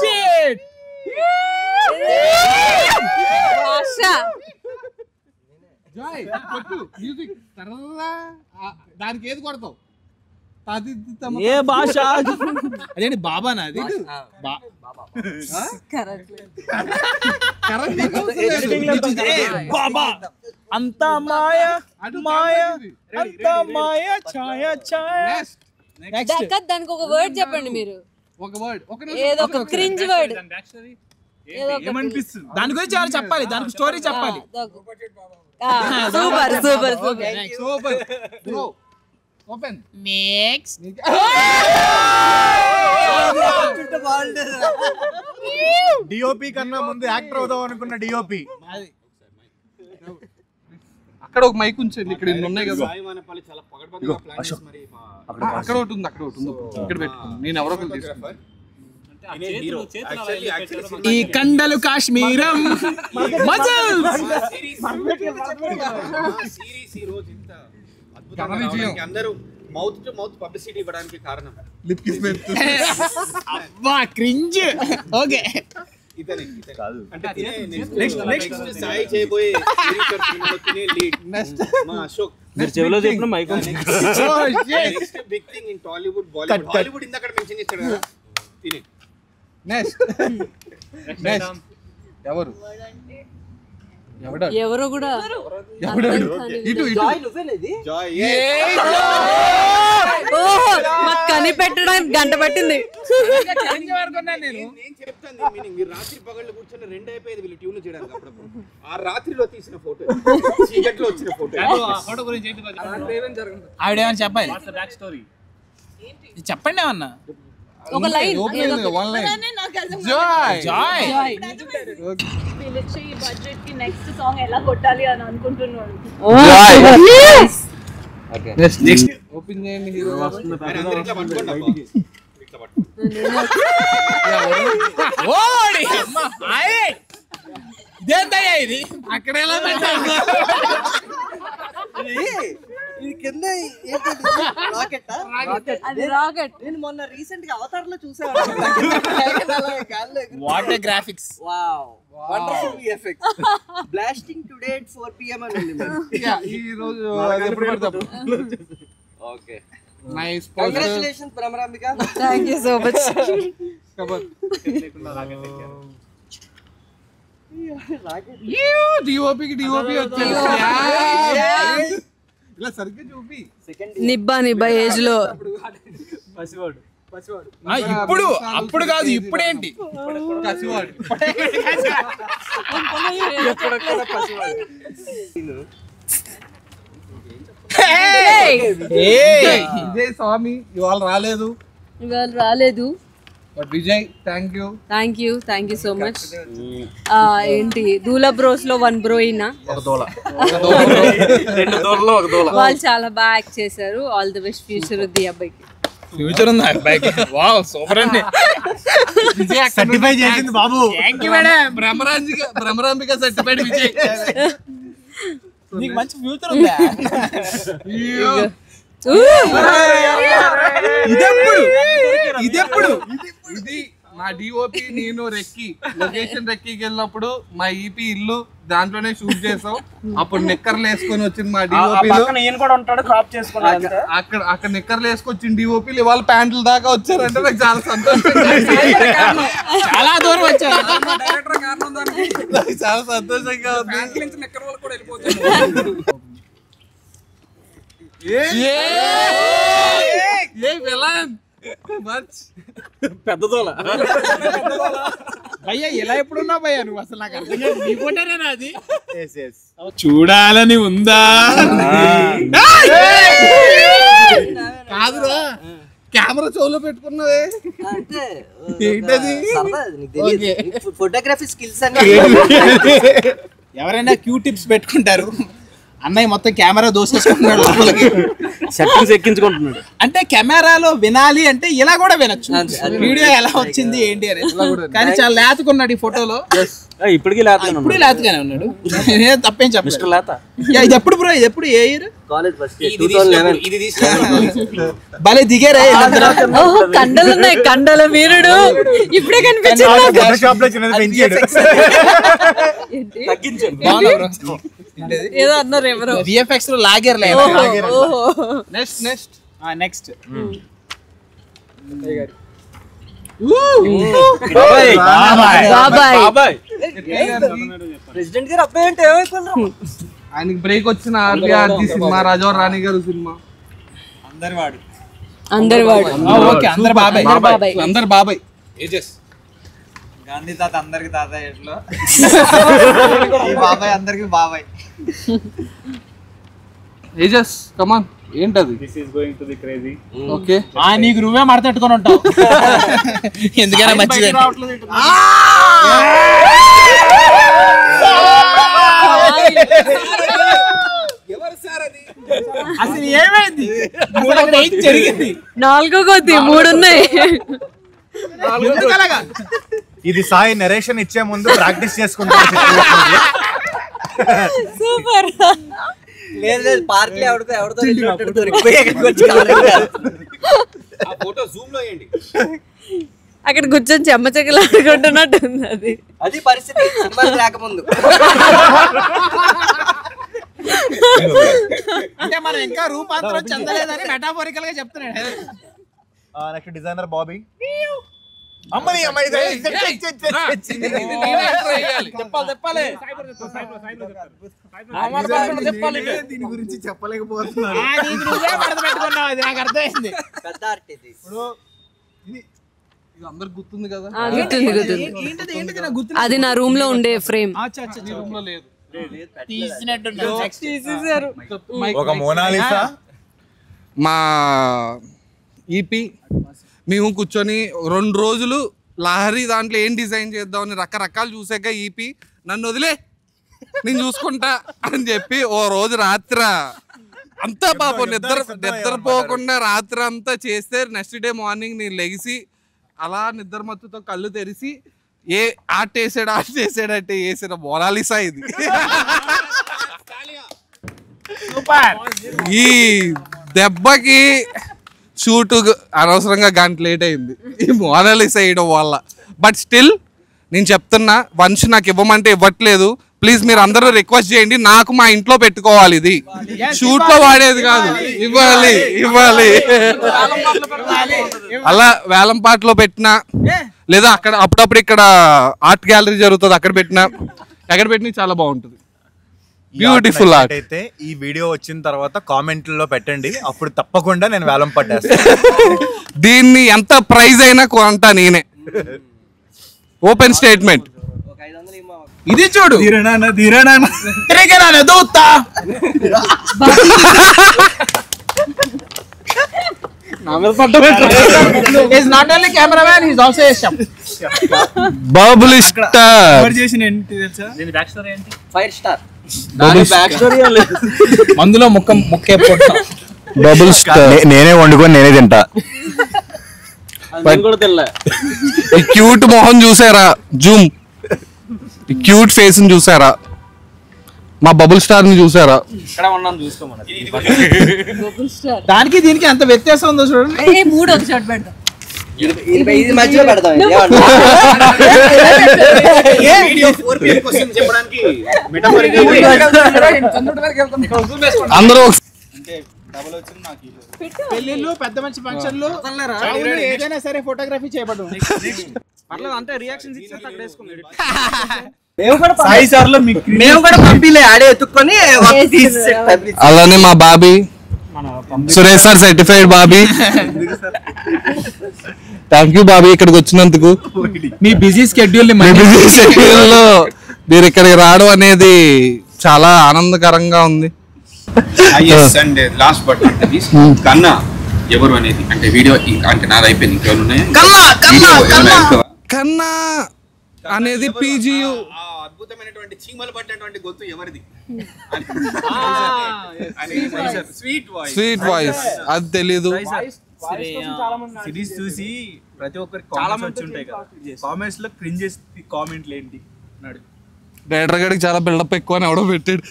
Shit. Joy కొట్టు మ్యూజిక్ తర్రా. దానికి ఏది కొడతావు? ఏ భాష? అదేంటి బాబా నాది? బాబా అంతా మాయ మాయ అంతా మాయ ఛాయ ఛాయ. దానికి ఒక వర్డ్ చెప్పండి మీరు. ఒక వర్డ్, ఏదో ఒక క్రింజ్ వర్డ్. ఏమనిపిస్తుంది దాని గురించి ఎవరు చెప్పాలి, దానికి స్టోరీ చెప్పాలి. Super super super bro. Open next. DOP కన్నా ముందు యాక్టర్ అవుదాం అనుకున్న డిఓపి. అక్కడ ఒక మైక్ ఉంచండి, ఇక్కడ ఇన్ని ఉన్నాయి కదా. అక్కడ ఒకటి ఉంది, అక్కడ ఒకటి ఉంది, ఇక్కడ పెట్టుకోండి. నేను ఎవరో తీసుకుంటాను. ఈ కండలు కాశ్మీరం అందరూ మౌత్ టు మౌత్ పబ్లిసిటీ ఇవ్వడానికి కారణం లిప్ కిస్ అబ్బా క్రింజ్. ఓకే అంటే నెక్స్ట్ సాయి చేయబోయే లీడ్ మా అశోక్ మీరు చెవిలో చెప్పిన mike next big thing in Tollywood Bollywood. Hollywood ఇందాక మెన్షన్ చేశాడు కదా. తినే నెక్స్ట్ ఎవరు ఎవరో కూడా ఇటు జాయ్ మాకు కనిపెట్టడానికి గంట పట్టింది. నేను చెప్తాను మీనింగ్. మీరు రాత్రి పగళ్ళు కూర్చొని 2 అయిపోయేది వీళ్ళు ట్యూన్ చేయడానికి. అప్పుడప్పుడు ఆ రాత్రిలో తీసిన ఫోటో, చీకట్లో వచ్చిన ఫోటో. ఆవిడేమని చెప్పాలి, చెప్పండి ఏమన్నా. ఒక లైన్ పిలిచి ఈ బడ్జెట్ కి నెక్స్ట్ సాంగ్ ఎలా కొట్టాలి అని అనుకుంటున్నాడు. ఓపెన్ చేయండి. హీరో ఇదేంటయ్యా ఇది అక్కడ ఎలా పెట్టారు? కింద రాకెట్. నేను మొన్న రీసెంట్ గా అవతార్ లో చూసాను. What graphics, wonderful VFX. Blasting today at 4 PM అని ఉంది. ఈ రోజు ఎప్పుడు పడతాం? Okay nice. Congratulations Brahmarambika. Thank you so much. డిఓపికి డిఓపి వచ్చాడు. ఇలా సరిగ్గా చూపి. నిబ్బా ఏజ్ లో ఇప్పుడు అప్పుడు కాదు, ఇప్పుడేంటి కసివాడు. ఇదే స్వామి ఇవాళ రాలేదు. But Vijay thank you so much. ఏంటి దూల బ్రోస్ లో 1 బ్రో అయినా వాళ్ళు చాలా బాగా యాక్ట్ చేశారు. ఆల్ ది బెస్ట్ ఫ్యూచర్ ఉంది అబ్బాయికి. ఫ్యూచర్ ఉంది అబ్బాయికి. వావ్ సూపర్ అండి. సర్టిఫై చేసింది బాబు. Thank you madam. Brahmarambika certified Vijay. నీకు మంచి ఫ్యూచర్ ఉందా? ఇదెప్పుడు ఇది మా డిఓపి నేను రెక్కి లొకేషన్ రెక్కికి వెళ్ళినప్పుడు మా ఈపీ ఇల్లు దాంట్లోనే షూట్ చేసాం. అప్పుడు నిక్కర్లు వేసుకొని వచ్చింది మా డిఓపి. అక్కడ నిక్కర్లు వేసుకొచ్చింది డిఓపీలు. ఇవాళ ప్యాంట్లు దాకా వచ్చారంటే నాకు చాలా సంతోషం. చాలా దూరం వచ్చారు. నాకు చాలా సంతోషంగా ఉంది. పెద్దదోల భయ్యా ఎలా ఎప్పుడున్నా భయ్యా నువ్వు అసలు నాకు అర్థం కాదు. నీ ఫోటోనేనా అది? చూడాలని ఉందా? కాదురా కెమెరా చెవులో పెట్టుకున్నావే ఏంటది? ఫోటోగ్రఫీ స్కిల్స్ అని ఎవరైనా క్యూ టిప్స్ పెట్టుకుంటారు. అన్నయ్య మొత్తం కెమెరా దోసేసుకుంటున్నాడు లోపలికి. సెట్టింగ్స్ ఎక్కించుకుంటున్నాడు. అంటే కెమెరాలో వినాలి అంటే ఇలా కూడా వినొచ్చు. వీడియో ఎలా వచ్చింది ఏంటి అని. కానీ చాలా లేతకున్నాడు ఈ ఫోటోలో. ఇప్పటికీ లేతగానే ఉన్నాడు. తప్పేం చెప్పలేదు. లేత ఇది ఎప్పుడు బ్రో? ఇది ఎప్పుడు? ఏ ఇయర్? College first year 2011. భలే దిగారే. కండలు ఉన్నాయి. కండల వీరుడు ఇప్పుడే కనిపించింది. ఏదో అన్నారు ఎవరు. VFX లో లాగర్ లేదు. నెక్స్ట్ బాబాయ్ ప్రెసిడెంట్ గారు అబ్బాయి అంటే ఏమైపోయినారు? ఆయనకి బ్రేక్ వచ్చిన ఆర్బిఆర్జీ సినిమా, రాజవర్ రాణి గారు సినిమా. అందరి వాడు. ఓకే అందరు బాబాయ్. అందరు బాబాయ్. గాంధీ తాత అందరికి తాత ఎట్లో ఈ బాబాయ్ అందరికి బాబాయ్. ఏజస్ కమాన్ ఏంటది? This is going to be crazy. Okay నీకు నువ్వే మడతట్టుకొని ఉంటావు. ఎందుకైనా మంచిది. జరిగింది 4వ కొద్ది 3 ఉన్నాయి. ఇది సాయి నరేషన్ ఇచ్చే ముందు ప్రాక్టీస్ చేసుకుంటారు. సూపర్. లేదు లేదు పార్క్ లో ఎవరితో దొరికిపోయి ఆ ఫోటో జూమ్ లో వేయండి. అక్కడ కూర్చొని చెమ్మచెక్కలు ఆడుకుంటున్నట్టు ఉంది అది. అది పరిస్థితి సినిమా రాకముందు. అంటే మనం ఇంకా రూపాంతరం చెందలేదని మెటాఫోరికల్ గా చెప్తున్నాడు. Next designer Bobby. దీని గురించి చెప్పలేకపోతున్నాను. నాకు అర్థమైంది. పెద్ద ఆర్ట్ ఇది. ఇప్పుడు ఇది అందరికి గుర్తుంది కదా? గుర్తుంది. అది నా రూమ్ లో ఉండే ఫ్రేమ్. రూమ్ లో లేదు. ఒక మోనాలిసా మా ఈపీ మేము కూర్చొని 2 రోజులు లహరి దాంట్లో ఏం డిజైన్ చేద్దామని రకరకాలు చూసాక ఈపీ నన్ను వదిలే నేను చూసుకుంటా అని చెప్పి ఓ రోజు రాత్రి అంతా పాపం నిద్రపోకుండా రాత్రి అంతా చేస్తే నెక్స్ట్ డే మార్నింగ్ నేను లెగిసి అలా నిద్రమత్తుతో కళ్ళు తెరిచి ఏ ఆర్ట్ వేసాడంటే వేసిన మోనాలిసా ఇది. ఈ దెబ్బకి షూట్ అనవసరంగా గంట లేట్ అయింది ఈ మోనాలిసా వేయడం వల్ల. బట్ స్టిల్ నేను చెప్తున్నా, వంశ్ నాకు ఇవ్వమంటే ఇవ్వట్లేదు. ప్లీజ్ మీరు అందరూ రిక్వెస్ట్ చేయండి, నాకు మా ఇంట్లో పెట్టుకోవాలి, ఇది షూట్ లో వాడేది కాదు. ఇవ్వాలి అలా వేలంపాటలో పెట్టినా లేదా అక్కడ అప్పుడప్పుడు ఇక్కడ ఆర్ట్ గ్యాలరీ జరుగుతుంది అక్కడ పెట్టినా చాలా బాగుంటుంది. Beautiful art. అయితే ఈ వీడియో వచ్చిన తర్వాత కామెంట్లలో పెట్టండి, అప్పుడు తప్పకుండా నేను వేలం పట్టేస్తాను. దీన్ని ఎంత ప్రైజ్ అయినా కొంటా నేనే. Open statement. ఇది చూడు బబుల్ స్టార్ ఫైర్ స్టార్ మందులో ముక్కే బబుల్ స్టార్. నేనే వండుకొని నేనే తింటా. ఈ క్యూట్ మొహం చూసారా? జూమ్. ఈ క్యూట్ ఫేస్ ని చూసారా? మా బబుల్ స్టార్ ని చూసారా? దానికి దీనికి ఎంత వ్యత్యాసం ఉందో చూడండి. 3 ఒక షాట్ పెడదాం. ఇది మధ్యలో పెడదాం. అందరూ పెళ్లిళ్ళు పెద్ద మంచి ఫంక్షన్లు ఏదైనా సరే ఫోటోగ్రఫీ చేయబడు. అంటే రియాక్షన్స్ ఇచ్చి తగ్గేసుకున్నాడు. మేము కూడా పంపిలే ఆడే ఎత్తుక్కొని అలానే మా Bobby Suresh sir certified Bobby. Thank you Bobby ఇక్కడికి వచ్చినందుకు. మీ బిజీ స్కెడ్యూల్ లో మీరు ఇక్కడికి రావడం అనేది చాలా ఆనందకరంగా ఉంది. And last but not least కన్నా ఎవరు అనేది అంటే వీడియో అంటే నాది అయిపోయింది. ఇంకేమన్నా కన్నా అనేది పీజీయు అద్భుతమైనటువంటి చీమలు పట్టినటువంటి గొంతు ఎవరిది? స్వీట్ వాయిస్ అది తెలీదు. సిరీస్ చూసి ప్రతి ఒక్కరికి కామెంట్స్ వచ్చి ఉంటాయి కదా, కామెంట్స్ లో క్రింజ్ కామెంట్లు ఏంటి అన్నాడు. డైరెక్టర్ గారికి చాలా బిల్డప్ ఎక్కువ అని ఎవడో పెట్టాడు.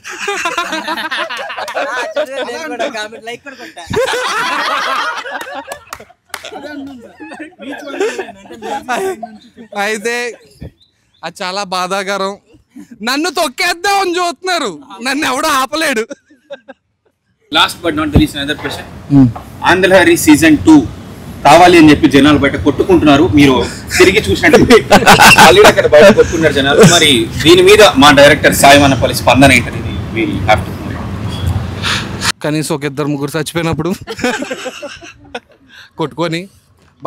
అయితే అది చాలా బాధాకరం. నన్ను తొక్కేద్దామని చూస్తున్నారు, నన్ను ఎవడో ఆపలేడు. Last but not least another question. Andhrahari season 2 కావాలి అని చెప్పి జనాలు బయట కొట్టుకుంటున్నారు. మీరు తిరిగి చూసినట్టు ఆల్రెడీ అక్కడ బయట కొట్టుకున్నారు జనాలు. మరి దీని మీద మా డైరెక్టర్ సాయి వనపల్లి స్పందన ఏంటనేది వీల్ హావ్ టు నో. కనీసం ఒక 2-3 చచ్చిపోయినప్పుడు కొట్టుకొని.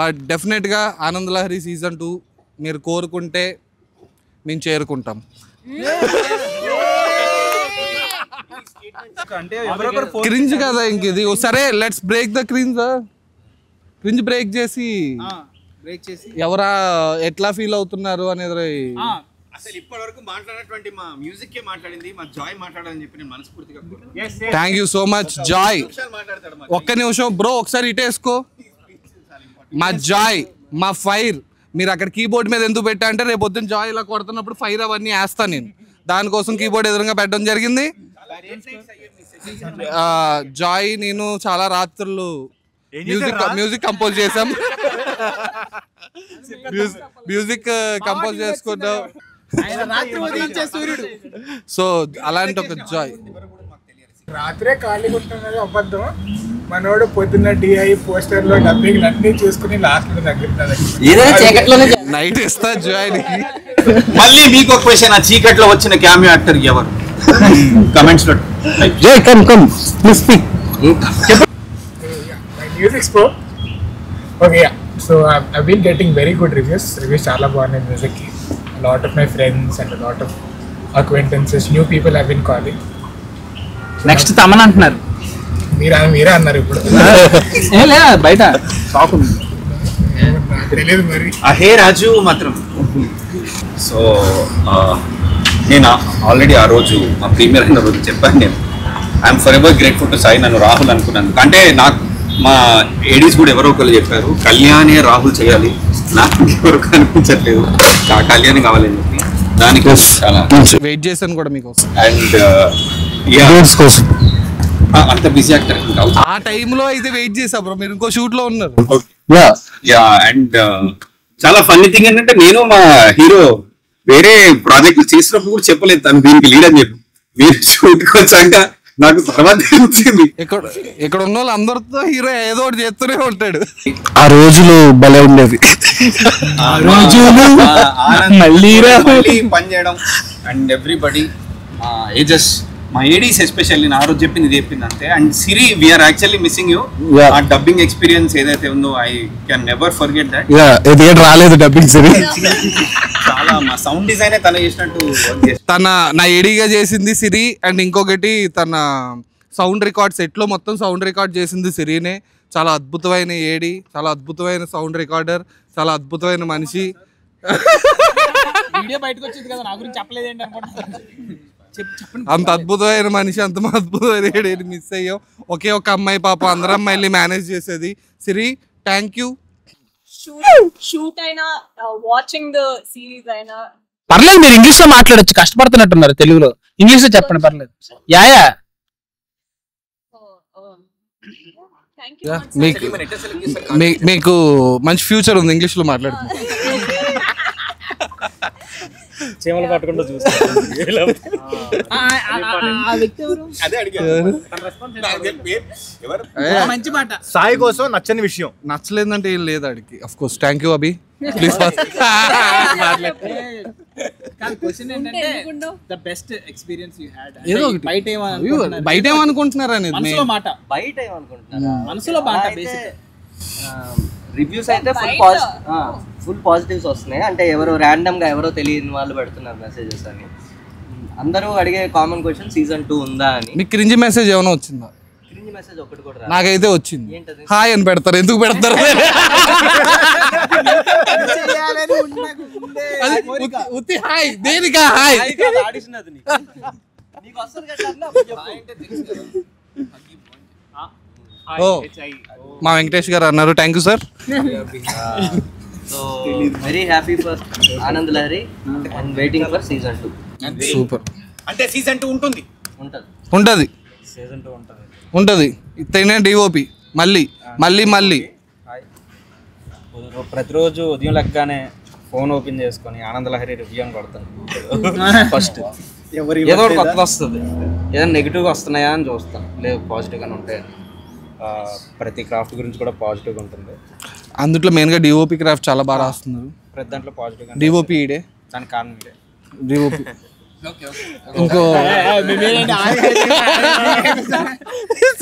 బట్ డెఫినెట్గా ఆనందలహరి సీజన్ 2 మీరు కోరుకుంటే మేము చేరుకుంటాం. క్రింజ్ కదా ఇంక ఇది. సరే let's break the cringe. Cringe break చేసి ఎవరా ఎట్లా ఫీల్ అవుతున్నారు అనేది అసలు ఇప్పటివరకు మాట్లాడినటువంటి మా మ్యూజిక్ మాట్లాడింది, మా జాయ్ మాట్లాడాలని చెప్పి నేను మనస్ఫూర్తిగా thank you so much Joy. ఒక్క నిమిషం బ్రో, ఒకసారి ఇటేసుకో. మా జాయ్, మా ఫైర్ మీరు అక్కడ కీబోర్డ్ మీద ఎందుకు పెట్టా అంటే రేపు పొద్దున్న జాయ్ ఇలా కొడుతున్నప్పుడు ఫైర్ అవన్నీ వేస్తాను నేను. దానికోసం కీబోర్డ్ ఎదురుగా పెట్టడం జరిగింది. జాయ్ నేను చాలా రాత్రులు మ్యూజిక్ కంపోజ్ చేసాం. మ్యూజిక్ కంపోజ్ చేసుకుంటాం. సో అలాంటి ఒక జాయ్. రాత్రే ఖాళీగా ఉంటున్నది అబద్ధం. మనోడు పొద్దున్న డిఐ పోస్టర్ లో డబ్బింగ్ అన్ని చూసుకుని లాస్ట్ నైట్ ఇస్తా జాయ్. మళ్ళీ మీకు ఒక క్వశ్చన్, ఆ చీకట్లో వచ్చిన క్యామియో యాక్టర్ ఎవరు? కమెంట్స్ లో Jai come please speak. My music pro. Okay ya, so I been getting very good reviews చాలా బాగున్నాయి మ్యూజిక్ కి. Lot of my friends and lot of acquaintances, new people have been calling. Next Thaman అంటున్నారు. మీరే అన్నారు ఇప్పుడు. బయట shop తెలియదు మరి. అహే రాజు మాత్రం. సో నేను ఆల్రెడీ ఆ రోజు మా ప్రీమియర్ అయిన రోజు చెప్పాను, నేను I'm for ever grateful to Sai. నన్ను రాహుల్ అనుకున్నాను అంటే నాకు మా ఏడీస్ కూడా ఎవరో ఒకరు చెప్పారు కళ్యాణే రాహుల్ చేయాలి, నాకు ఎవరు కనిపించట్లేదు, కళ్యాణ్ కావాలని చెప్పి దానికోసం చాలా వెయిట్ చేశాను కూడా మీకోసం. అండ్ అంత బిజీ యాక్టర్ ఆ టైంలో అయితే వెయిట్ చేసా బ్రో, మీరు ఇంకో షూట్ లో ఉన్నారు. అండ్ చాలా ఫన్నీ థింగ్ ఏంటంటే నేను మా హీరో వేరే ప్రాజెక్ట్ చేసినప్పుడు కూడా చెప్పలేదు తను దీనికి లీడ్ అని చెప్పి. మీరు షూట్కి వచ్చాక నాకు తర్వాత తెలిసింది. ఇక్కడ ఉన్న వాళ్ళు అందరితో హీరో ఏదో ఒకటి చేస్తూనే ఉంటాడు. ఆ రోజులు భలే ఉండేది. మళ్ళీ పని చేయడం అండ్ ఎవ్రీబడి ఏజెస్ మా ఏడీస్ ఎస్పెషల్లీ నా రోజు చెప్పింది ఇది చెప్పింది అంతే. And Siri we are actually missing you. ఆ డబ్బింగ్ ఎక్స్పీరియన్స్ ఏదైతే ఉందో I can never forget that. రాలేదు డబ్బింగ్ సిరి. చాలా మా సౌండ్ డిజైన్ తన చేసినట్టు తన నా ఏడీగా చేసింది సిరి. అండ్ ఇంకొకటి తన సౌండ్ రికార్డ్ సెట్ లో మొత్తం సౌండ్ రికార్డ్ చేసింది సిరినే. చాలా అద్భుతమైన ఏడి, చాలా అద్భుతమైన సౌండ్ రికార్డర్, చాలా అద్భుతమైన మనిషి. వీడియో బయటకు వచ్చింది కదా, నా గురించి చెప్పలేదు ఏంటి అనుకుంటున్నాను. అంత అద్భుతమైన మనిషి, అంత అద్భుతమైన ఏడేది మిస్ అయ్యాం. ఒకే ఒక అమ్మాయి పాప అందరు అమ్మాయిల్ని మేనేజ్ చేసేది. సిరి థ్యాంక్ యూ. షూట్ అయినా వాచింగ్ ద సిరీస్ అయినా పర్లేదు, మీరు ఇంగ్లీష్ లో మాట్లాడొచ్చు, కష్టపడుతున్నట్టున్నారు తెలుగులో. ఇంగ్లీష్ లో చెప్పండి పర్లేదు. యాయా మీకు మంచి ఫ్యూచర్ ఉంది ఇంగ్లీష్ లో మాట్లాడుతుంది. చీమలు పట్టుకుంటూ మంచి మాట. సాయి కోసం నచ్చని విషయం నచ్చలేదంటే ఏం లేదు అడిగి. Of course thank you Abhi, please బయట ఏమనుకుంటున్నారు అనేది మనసులో మాట. రివ్యూస్ అయితే ఫుల్ పాజిటివ్స్ వస్తున్నాయి. అంటే ఎవరో ర్యాండమ్ గా ఎవరో తెలియని వాళ్ళు పెడుతున్నారు మెసేజెస్ అని. అందరూ అడిగే కామన్ క్వశ్చన్ సీజన్ 2 ఉందా అని. మీకు క్రింజ్ మెసేజ్ ఏమైనా వచ్చిందా? క్రింజ్ మెసేజ్ ఒకటి కూడా నాకైతే వచ్చింది. హాయ్ అని పెడతారు, ఎందుకు పెడతారు? హాయ్ దేనికా? హాయ్ మా వెంకటేష్ గారు అన్నారు. Thank you sir. So very happy for Anand Lahari and waiting for season 2. Super. అంటే సీజన్ 2 ఉంటుంది. ఉంటది సీజన్ 2 ఉంటుంది. ఉంటది. తినే డిఓపి మళ్ళీ మళ్ళీ మళ్ళీ ప్రతిరోజు ఉదయం లెక్కగానే ఫోన్ ఓపెన్ చేసుకొని ఆనంద్ లహరి రివ్యూ అని కొడతాను. ఫస్ట్ ఏదో ఒకటి కొత్తది వస్తుంది. ఏదైనా నెగిటివ్గా వస్తున్నాయా అని చూస్తాను, లేదు పాజిటివ్గానే ఉంటాయని. ప్రతి క్రాఫ్ట్ గురించి కూడా పాజిటివ్గా ఉంటుంది. అందులో మెయిన్గా డిఓపి క్రాఫ్ట్ చాలా బాగా రాస్తున్నారు. ప్రతి దాంట్లో పాజిటివ్గా. డిఓపి ఇడే, దానికి కారణం ఇదే. డిఓపి ఇంకో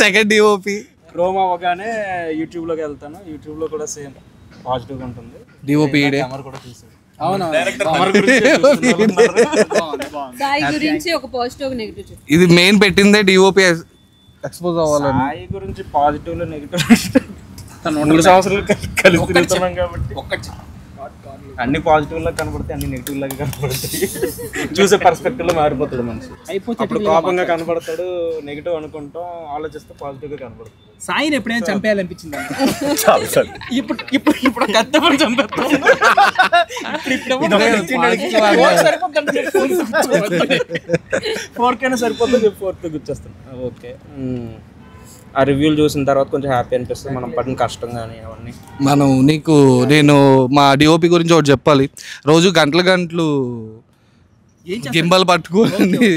సెకండ్ డిఓపి రోమ్ అవ్వగానే యూట్యూబ్లోకి వెళ్తాను. యూట్యూబ్లో కూడా సేమ్ పాజిటివ్గా ఉంటుంది. డిఓపి ఇడే కూడా చూసాను. ఇది మెయిన్ పెట్టిందే డిఓపి ఎక్స్పోజ్ అవ్వాలని. సాయి గురించి పాజిటివ్ నెగిటివ్ 3 సంవత్సరాలు కలిసి తిరుగుతున్నాం కాబట్టి అన్ని పాజిటివ్ లాగా కనపడతాయి, అన్ని నెగిటివ్ లాగా కనపడతాయి. చూసే పర్స్పెక్టివ్ లో మారిపోతాడు మనిషి. అప్పుడు కోపంగా కనపడతాడు, నెగిటివ్ అనుకుంటాం, ఆలోచిస్తే పాజిటివ్ గా కనపడతాడు. సాయిని ఎప్పుడైనా చంపేయాలనిపించింది? ఇప్పుడు కత్తపడి చంపేస్తాం. ఫోర్కైనా సరిపోతుంది, ఫోర్త్ గుర్చేస్తాను. ఓకే, ఆ రివ్యూలు చూసిన తర్వాత కొంచెం హ్యాపీ అనిపిస్తుంది. మనం పడిన కష్టం కానీ అవన్నీ నేను మా డిఓపి గురించి ఒకటి చెప్పాలి. రోజు గంటలు గింబల్ పట్టుకొని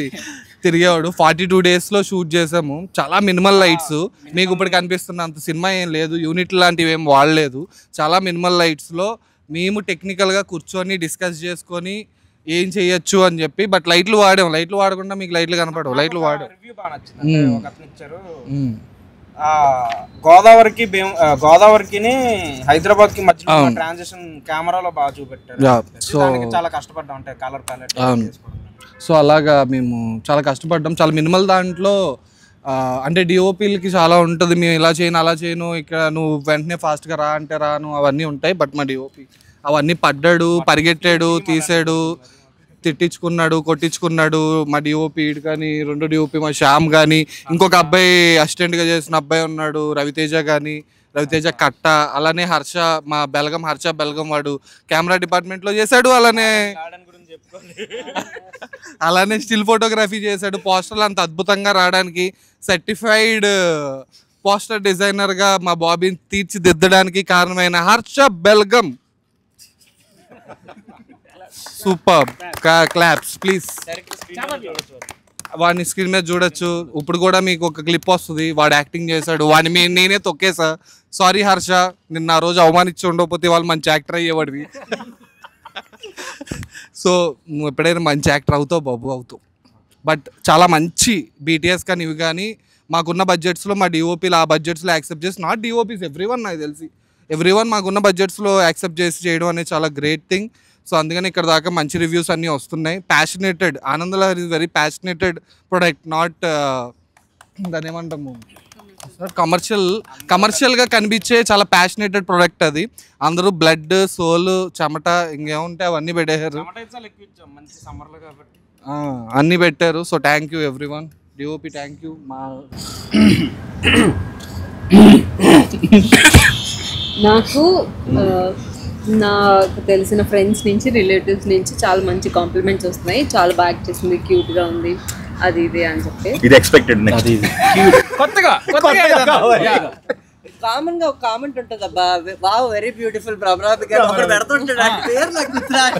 తిరిగేవాడు. 42 daysలో షూట్ చేసాము. చాలా మినిమల్ లైట్స్, మీకు ఇప్పుడు కనిపిస్తున్న అంత సినిమా ఏం లేదు, యూనిట్ లాంటివి ఏం వాడలేదు. చాలా మినిమల్ లైట్స్లో మేము టెక్నికల్గా కూర్చొని డిస్కస్ చేసుకొని ఏం చేయొచ్చు అని చెప్పి. బట్ లైట్లు వాడకుండా మీకు లైట్లు కనపడవు. లైట్లు వాడాం. గోదావరికి హైదరాబాద్ కి మధ్య ట్రాన్సిషన్ కెమెరాలో బాగా చూపెట్టారు. చాలా కష్టపడ్డాం, అంటే కలర్ ప్యాలెట్. సో అలాగా మేము చాలా కష్టపడ్డాం. చాలా మినిమల్ దాంట్లో అంటే డిఓపీలకి చాలా ఉంటుంది, మేము ఇలా చేయను అలా చేయను, ఇక్కడ నువ్వు వెంటనే ఫాస్ట్గా రా అంటే రాను, అవన్నీ ఉంటాయి. బట్ మా డిఓపి అవన్నీ పడ్డాడు, పరిగెట్టాడు, తీసాడు, తిట్టించుకున్నాడు, కొట్టించుకున్నాడు. మా డిఓపి కానీ 2 డిఓపి మా శ్యామ్ కానీ, ఇంకొక అబ్బాయి అసిస్టెంట్గా చేసిన అబ్బాయి ఉన్నాడు రవితేజ కట్ట, అలానే హర్ష, మా హర్ష బెల్గం వాడు కెమెరా డిపార్ట్మెంట్లో చేశాడు. అలానే స్టిల్ ఫోటోగ్రఫీ చేశాడు. పోస్టర్లు అంత అద్భుతంగా రావడానికి సర్టిఫైడ్ పోస్టర్ డిజైనర్గా మా బాబీని తీర్చిదిద్దడానికి కారణమైన Harsha Belgaum. Super, claps please. వాడిని స్క్రీన్ మీద చూడొచ్చు. ఇప్పుడు కూడా మీకు ఒక క్లిప్ వస్తుంది, వాడు యాక్టింగ్ చేశాడు. వాడిని నేనే తొక్కేసా. సారీ హర్ష, నిన్న ఆ రోజు అవమానించి ఉండకపోతే వాళ్ళు మంచి యాక్టర్ అయ్యేవాడివి. సో నువ్వు ఎప్పుడైనా మంచి యాక్టర్ అవుతావు బాబు, అవుతావు. బట్ చాలా మంచి BTS కానీ ఇవి కానీ మాకున్న బడ్జెట్స్లో, మా డిఓపీలు ఆ బడ్జెట్స్లో యాక్సెప్ట్ చేసి, నాట్ డిఓపీస్, ఎవ్రీవన్, నాకు తెలిసి ఎవ్రీవన్ మాకున్న బడ్జెట్స్లో యాక్సెప్ట్ చేసి చేయడం అనేది చాలా గ్రేట్ థింగ్. సో అందుకని ఇక్కడ దాకా మంచి రివ్యూస్ అన్నీ వస్తున్నాయి. Passionated, Ananda Lahari is very passionated product, not దాని ఏమంటాము కమర్షియల్గా కనిపించే చాలా ప్యాషనేటెడ్ ప్రొడక్ట్ అది. అందరూ బ్లడ్, సోల్, చెమట, ఇంకేముంటే అవన్నీ పెట్టేశారు, అన్నీ పెట్టారు. So thank you everyone. DOP thank you. నాకు తెలిసిన ఫ్రెండ్స్ నుంచి, రిలేటివ్స్ నుంచి చాలా మంచి కాంప్లిమెంట్స్ వస్తున్నాయి. చాలా బాగా చేసింది, క్యూట్గా ఉంది, అది ఇది అని చెప్పి. ఇది ఎక్స్పెక్టెడ్. కొత్తగా కామన్ గా ఒక కామెంట్ ఉంటుంది, అబ్బా వావ్ వెరీ బ్యూటిఫుల్ బ్రహ్మరాంబిక ఒకటి పెడుతుంటాడు, ఆ పేరు నాకు గుర్తురాదు.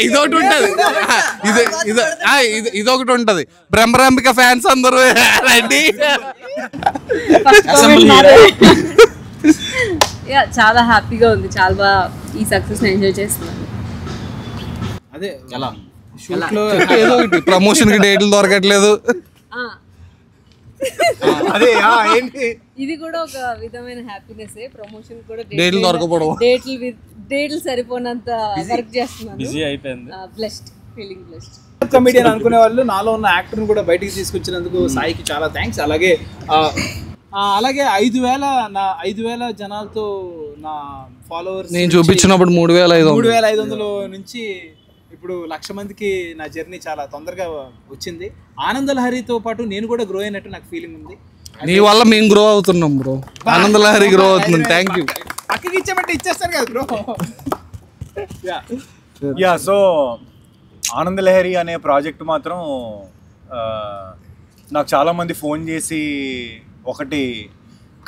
ఇదొకటి ఉంటది, ఇదొకటి ఉంటది. బ్రహ్మరాంబిక ఫ్యాన్స్ అందరూ రండి. చాలా హ్యాపీగా ఉంది, చాలా బాగా ఈ సక్సెస్ ఎంజాయ్ చేస్తున్నాను. అదే ఎలా షూట్ లో ఏదో ఒకటి ప్రమోషన్ కి డేట్లు దొరకట్లేదు. అదే ఏంటి, ఇది కూడా ఒక విధమైన హ్యాపీనెస్. ప్రమోషన్ కూడా డేట్లు దొరకపోవడం, డేట్లు సరిపోనంత వర్క్ చేస్తున్నాను. బిజీ అయిపోయింది. Blessed, feeling blessed. కమెడియన్ అనుకునే వాళ్ళు నాలో ఉన్న యాక్టర్ని కూడా బయటికి తీసుకొచ్చినందుకు సాయికి చాలా థ్యాంక్స్. అలాగే 5,000 జనాలతో నా ఫాలోవర్స్ నేను చూపించినప్పుడు 3,500 నుంచి ఇప్పుడు 1,00,000 మందికి నా జర్నీ చాలా తొందరగా వచ్చింది. ఆనందలహరితో పాటు నేను కూడా గ్రో అయినట్టు నాకు ఫీలింగ్ ఉంది. నీ వల్ల మేము గ్రో అవుతున్నాం బ్రో. ఆనందలహరి గ్రో అవుతుంది. Thank you. పక్కకి ఇచ్చామంటే ఇచ్చేస్తారు కదా బ్రో. యా, సో ఆనందలహరి అనే ప్రాజెక్ట్ మాత్రం నాకు చాలామంది ఫోన్ చేసి ఒకటి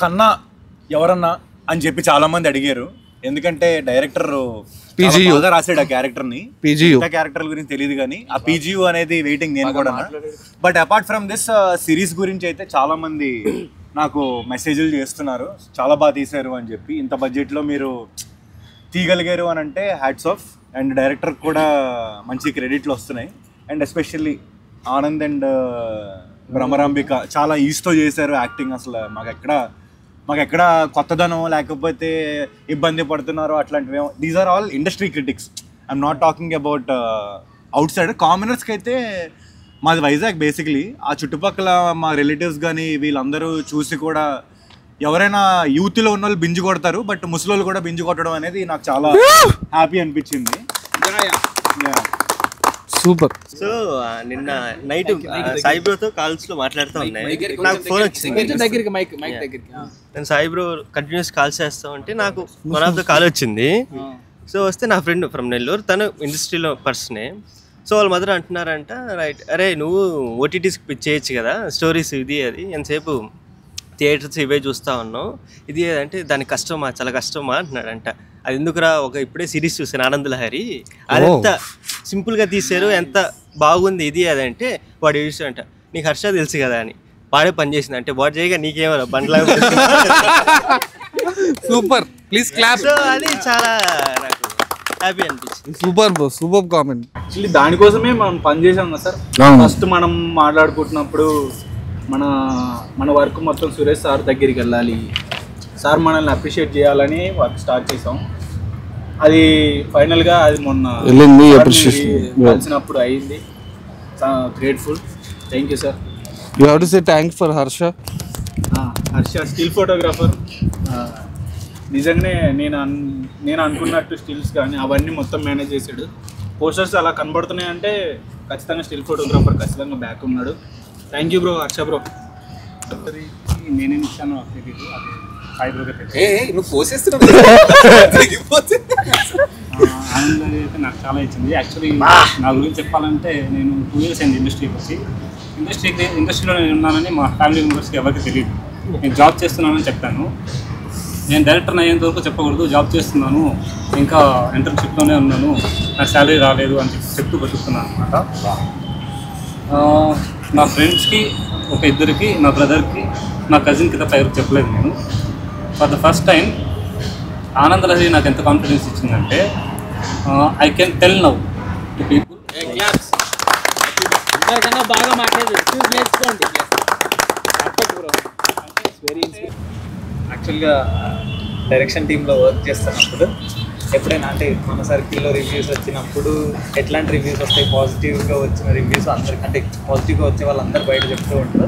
కన్నా ఎవరన్నా అని చెప్పి చాలామంది అడిగారు. ఎందుకంటే డైరెక్టర్ రాసాడు ఆ క్యారెక్టర్ని. క్యారెక్టర్ గురించి తెలియదు కానీ ఆ PGU అనేది వెయిటింగ్ నేను కూడా. But apart from this series గురించి అయితే చాలామంది నాకు మెసేజ్లు చేస్తున్నారు, చాలా బాగా తీశారు అని చెప్పి. ఇంత బడ్జెట్లో మీరు తీయగలిగారు అని అంటే హ్యాట్స్ ఆఫ్. అండ్ డైరెక్టర్ కూడా మంచి క్రెడిట్లు వస్తున్నాయి. And especially Anand and Bhramarambika చాలా ఈస్తో చేశారు యాక్టింగ్. అసలు మాకు ఎక్కడ కొత్తదనం లేకపోతే ఇబ్బంది పడుతున్నారో అట్లాంటివి. These are all industry critics. I'm not talking about outside. కామనర్స్కి అయితే మాది వైజాగ్ బేసిక్లీ. ఆ చుట్టుపక్కల మా రిలేటివ్స్ కానీ వీళ్ళందరూ చూసి కూడా ఎవరైనా యూత్లో ఉన్న వాళ్ళు బింజు కొడతారు, బట్ ముసలోళ్ళు కూడా బింజు కొట్టడం అనేది నాకు చాలా హ్యాపీ అనిపించింది. సూపర్. సో నిన్న నైట్ సాయిబ్రోతో కాల్స్ లో మాట్లాడుతూ ఉన్నాయి, నాకు ఫోన్ వచ్చింది. నేను సాయిబ్రో కంటిన్యూస్ కాల్స్ చేస్తా ఉంటే నాకు వన్ ఆఫ్ ద కాల్ వచ్చింది. సో వస్తే నా ఫ్రెండ్ ఫ్రమ్ నెల్లూరు, తను ఇండస్ట్రీలో పర్సనే. సో వాళ్ళ మదర్ అంటున్నారంట, రైట్ అరే నువ్వు ఓటీటీస్కి పిచ్ చేయొచ్చు కదా, స్టోరీస్ ఇది అది ఎంతసేపు థియేటర్స్ ఇవే చూస్తూ ఉన్నావు, ఇది అంటే దానికి కష్టమా, చాలా కష్టమా అంటున్నాడంట. అది ఎందుకురా, ఒక ఇప్పుడే సిరీస్ చూసాను ఆనందలహరి, అది ఎంత సింపుల్గా తీశారు, ఎంత బాగుంది ఇది అదంటే వాడు ఏడుస్తాడంట, నీకు హర్ష తెలుసు కదా అని. వాడే పని చేసింది అంటే వాడు చేయగా నీకేమో బండ్లా. Super, please clap. సో అది చాలా నాకు హ్యాపీ అనిపించింది. Super bro, super comment. Actually దానికోసమే మనం పని చేసాం కదా సార్. ఫస్ట్ మనం మాట్లాడుకుంటున్నప్పుడు మన వర్క్ మొత్తం సురేష్ సార్ దగ్గరికి వెళ్ళాలి, సార్ మనల్ని అప్రిషియేట్ చేయాలని వర్క్ స్టార్ట్ చేసాం. అది ఫైనల్గా అది మొన్న కలిసినప్పుడు అయింది. Grateful, thank you sir. You have to say thanks for Harsha. Harsha still photographer. నిజంగానే నేను అనుకున్నట్టు స్టిల్స్ కానీ అవన్నీ మొత్తం మేనేజ్ చేశాడు. పోస్టర్స్ అలా కనబడుతున్నాయంటే ఖచ్చితంగా స్టిల్ ఫోటోగ్రాఫర్ ఖచ్చితంగా బ్యాక్ ఉన్నాడు. Thank you bro, Harsha bro. నేనేం ఇచ్చాను ఆనంద్ అయితే నాకు చాలా ఇచ్చింది. యాక్చువల్లీ నా గురించి చెప్పాలంటే నేను 2 years అయింది ఇండస్ట్రీకి వచ్చి. ఇండస్ట్రీలో నేను ఉన్నానని మా ఫ్యామిలీ మెంబర్స్కి ఎవరికి తెలియదు. నేను జాబ్ చేస్తున్నానని చెప్పాను. నేను డైరెక్టర్ అయ్యేంత వరకు చెప్పకూడదు, జాబ్ చేస్తున్నాను, ఇంకా ఇంటర్న్షిప్లోనే ఉన్నాను, నా శాలరీ రాలేదు అని చెప్తూ బతుకుతున్నాను అనమాట. నా ఫ్రెండ్స్కి ఒక ఇద్దరికి, నా బ్రదర్కి, నా కజిన్కి తప్ప ఎవరికి చెప్పలేదు నేను. For the first time Anandalahari నాకు ఎంత కాన్ఫిడెన్స్ ఇచ్చిందంటే I can tell now to people. బాగా మాట్లాడేది యాక్చువల్గా డైరెక్షన్ టీంలో వర్క్ చేస్తున్నప్పుడు ఎప్పుడైనా అంటే మన సర్కిల్లో రివ్యూస్ వచ్చినప్పుడు ఎట్లాంటి రివ్యూస్ వస్తాయి, పాజిటివ్గా వచ్చిన రివ్యూస్ అందరికంటే పాజిటివ్గా వచ్చే వాళ్ళందరూ బయట చెప్తూ ఉంటారు.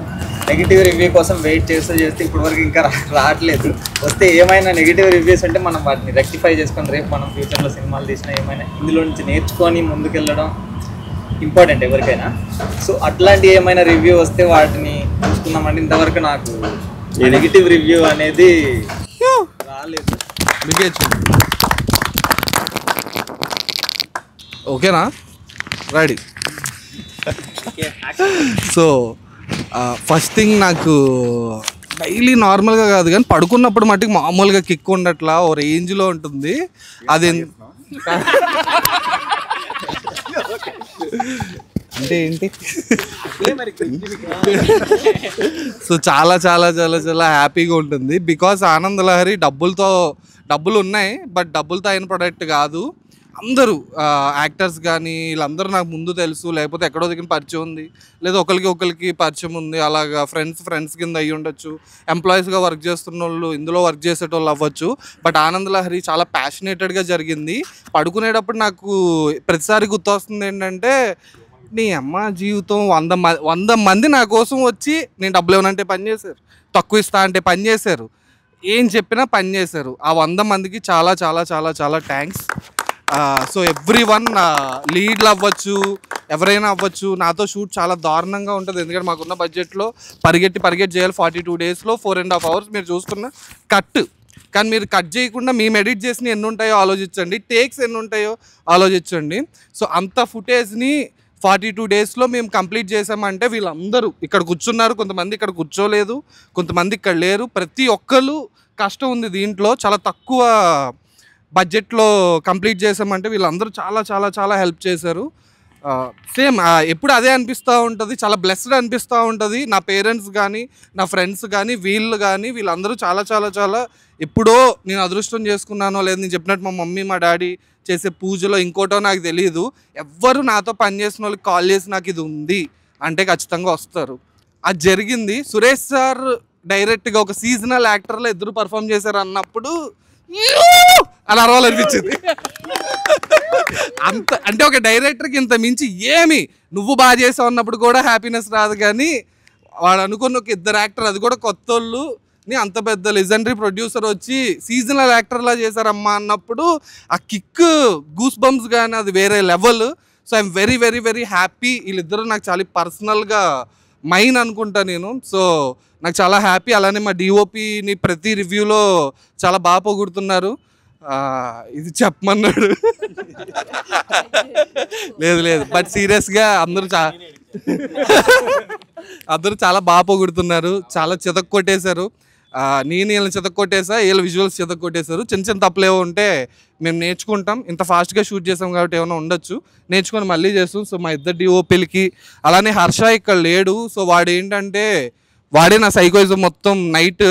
నెగిటివ్ రివ్యూ కోసం వెయిట్ చేస్తే ఇప్పటివరకు ఇంకా రావట్లేదు. వస్తే ఏమైనా నెగిటివ్ రివ్యూస్ ఉంటే మనం వాటిని రెక్టిఫై చేసుకొని రేపు మనం ఫ్యూచర్లో సినిమాలు తీసినా ఏమైనా ఇందులో నుంచి నేర్చుకొని ముందుకెళ్ళడం ఇంపార్టెంట్ ఎవరికైనా. సో అట్లాంటి ఏమైనా రివ్యూ వస్తే వాటిని చూసుకున్నామంటే ఇంతవరకు నాకు నెగిటివ్ రివ్యూ అనేది రాలేదు. ఓకేనా, రెడీ? సో ఫస్ట్ థింగ్, నాకు డైలీ నార్మల్గా కాదు కానీ పడుకున్నప్పుడు మట్టుకు మామూలుగా కిక్ ఉండట్లా ఓ రేంజ్లో ఉంటుంది. అది అంటే ఏంటి? సో చాలా చాలా చాలా చాలా హ్యాపీగా ఉంటుంది. బికాస్ ఆనందలహరి డబ్బులు ఉన్నాయి, బట్ డబ్బులతో అయిన ప్రొడక్ట్ కాదు. అందరూ యాక్టర్స్ కానీ వీళ్ళందరూ నాకు ముందు తెలుసు, లేకపోతే ఎక్కడో దగ్గర పరిచయం ఉంది, లేదా ఒకరికి పరిచయం ఉంది. అలాగా ఫ్రెండ్స్ కింద అయ్యి ఉండొచ్చు, ఎంప్లాయీస్గా వర్క్ చేస్తున్న వాళ్ళు, ఇందులో వర్క్ చేసేటోళ్ళు అవ్వచ్చు. బట్ ఆనందలహరి చాలా ప్యాషనేటెడ్గా జరిగింది. పడుకునేటప్పుడు నాకు ప్రతిసారి గుర్తొస్తుంది ఏంటంటే, నీ అమ్మ జీవితం 100 మంది నా కోసం వచ్చి నేను డబ్బులు ఏమనంటే పని చేశారు, తక్కువ ఇస్తా అంటే పని చేశారు, ఏం చెప్పినా పని చేశారు. ఆ 100 మందికి చాలా చాలా చాలా చాలా థ్యాంక్స్. సో ఎవ్రీవన్, లీడ్లు అవ్వచ్చు, ఎవరైనా అవ్వచ్చు. నాతో షూట్ చాలా దారుణంగా ఉంటుంది, ఎందుకంటే మాకున్న బడ్జెట్లో పరిగెట్టి చేయాలి. 42 daysలో 4.5 hours మీరు చూస్తున్న కట్. కానీ మీరు కట్ చేయకుండా మేము ఎడిట్ చేసిన ఎన్ని ఉంటాయో ఆలోచించండి, టేక్స్ ఎన్ని ఉంటాయో ఆలోచించండి. సో అంత ఫుటేజ్ని 42 daysలో మేము కంప్లీట్ చేసామంటే వీళ్ళందరూ ఇక్కడ కూర్చున్నారు, కొంతమంది ఇక్కడ కూర్చోలేదు, కొంతమంది ఇక్కడ లేరు. ప్రతి ఒక్కరు కష్టం ఉంది దీంట్లో. చాలా తక్కువ బడ్జెట్లో కంప్లీట్ చేసామంటే వీళ్ళందరూ చాలా చాలా చాలా హెల్ప్ చేశారు. సేమ్ ఎప్పుడు అదే అనిపిస్తూ ఉంటుంది, చాలా బ్లెస్డ్ అనిపిస్తూ ఉంటుంది. నా పేరెంట్స్ కానీ, నా ఫ్రెండ్స్ కానీ, వీళ్ళందరూ చాలా చాలా చాలా ఎప్పుడో నేను అదృష్టం చేసుకున్నానో లేదు, నేను చెప్పినట్టు మా మమ్మీ మా డాడీ చేసే పూజలో ఇంకోటో నాకు తెలియదు, ఎవ్వరు నాతో పనిచేసిన వాళ్ళకి కాల్ చేసి నాకు ఇది ఉంది అంటే ఖచ్చితంగా వస్తారు. అది జరిగింది. సురేష్ సార్ డైరెక్ట్గా ఒక సీజనల్ యాక్టర్లో ఇద్దరు పర్ఫామ్ చేశారు అన్నప్పుడు అలా అరవాలనిపించింది. అంత అంటే ఒక డైరెక్టర్కి ఇంత మించి ఏమి, నువ్వు బాగా చేసావు అన్నప్పుడు కూడా హ్యాపీనెస్ రాదు. కానీ వాడు అనుకున్న ఒక ఇద్దరు యాక్టర్, అది కూడా కొత్త వాళ్ళు, అంత పెద్ద లెజెండరీ ప్రొడ్యూసర్ వచ్చి సీజనల్ యాక్టర్లా చేశారమ్మా అన్నప్పుడు ఆ కిక్ గూస్ బంప్స్ కానీ అది వేరే level. So I'm very very very happy. వీళ్ళిద్దరూ నాకు చాలా పర్సనల్గా మైన్ అనుకుంటా నేను. సో నాకు చాలా హ్యాపీ. అలానే మా డిఓపిని ప్రతి రివ్యూలో చాలా బాగా పొగుడుతున్నారు. ఇది చెప్పమన్నాడు. లేదు బట్ సీరియస్గా అందరూ చాలా బాగా పొగుడుతున్నారు. చాలా చితక్ కొట్టేశారు. నేను వీళ్ళని చితక్ కొట్టేసా, వీళ్ళ విజువల్స్ చితక్ కొట్టేశారు. చిన్న తప్పులు ఏవో ఉంటే మేము నేర్చుకుంటాం. ఇంత ఫాస్ట్గా షూట్ చేసాం కాబట్టి ఏమైనా ఉండొచ్చు, నేర్చుకొని మళ్ళీ చేస్తాం. సో మా ఇద్దరు డిఓపిలకి, అలానే హర్ష ఇక్కడ లేడు. సో వాడు ఏంటంటే వాడే నా సైకోయిజం మొత్తం. నైట్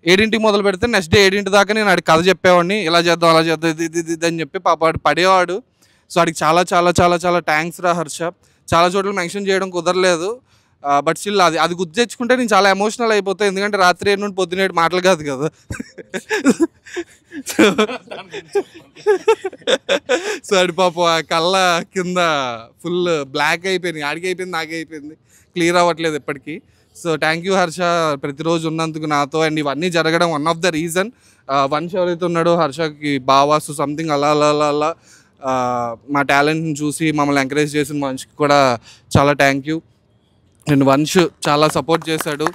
7 మొదలు పెడితే నెక్స్ట్ డే 7 దాకా నేను వాడికి కథ చెప్పేవాడిని, ఇలా చేద్దాం అలా చేద్దాం ఇది అని చెప్పి పాప వాడు పడేవాడు. సో వాడికి చాలా చాలా చాలా చాలా థ్యాంక్స్ రా హర్ష. చాలా చోట్ల మెన్షన్ చేయడం కుదరలేదు, బట్ స్టిల్ అది గుర్తు తెచ్చుకుంటే నేను చాలా ఎమోషనల్ అయిపోతాను. ఎందుకంటే రాత్రి 7 నుండి పొద్దునేడు మాటలు కాదు కదా. సో అది పాప కళ్ళ కింద ఫుల్ బ్లాక్ అయిపోయింది. ఆడికి అయిపోయింది, నాకే అయిపోయింది, క్లియర్ అవ్వట్లేదు ఎప్పటికీ. సో థ్యాంక్ యూ హర్ష ప్రతిరోజు ఉన్నందుకు నాతో. అండ్ ఇవన్నీ జరగడం one of the reason. Vansh ఎవరైతే ఉన్నాడో హర్షకి బావాసు సంథింగ్ అలా అలా అలా అలా మా టాలెంట్ని చూసి మమ్మల్ని ఎంకరేజ్ చేసిన వంశ్కి కూడా చాలా థ్యాంక్ యూ. అండ్ వంశ్ చాలా సపోర్ట్ చేశాడు,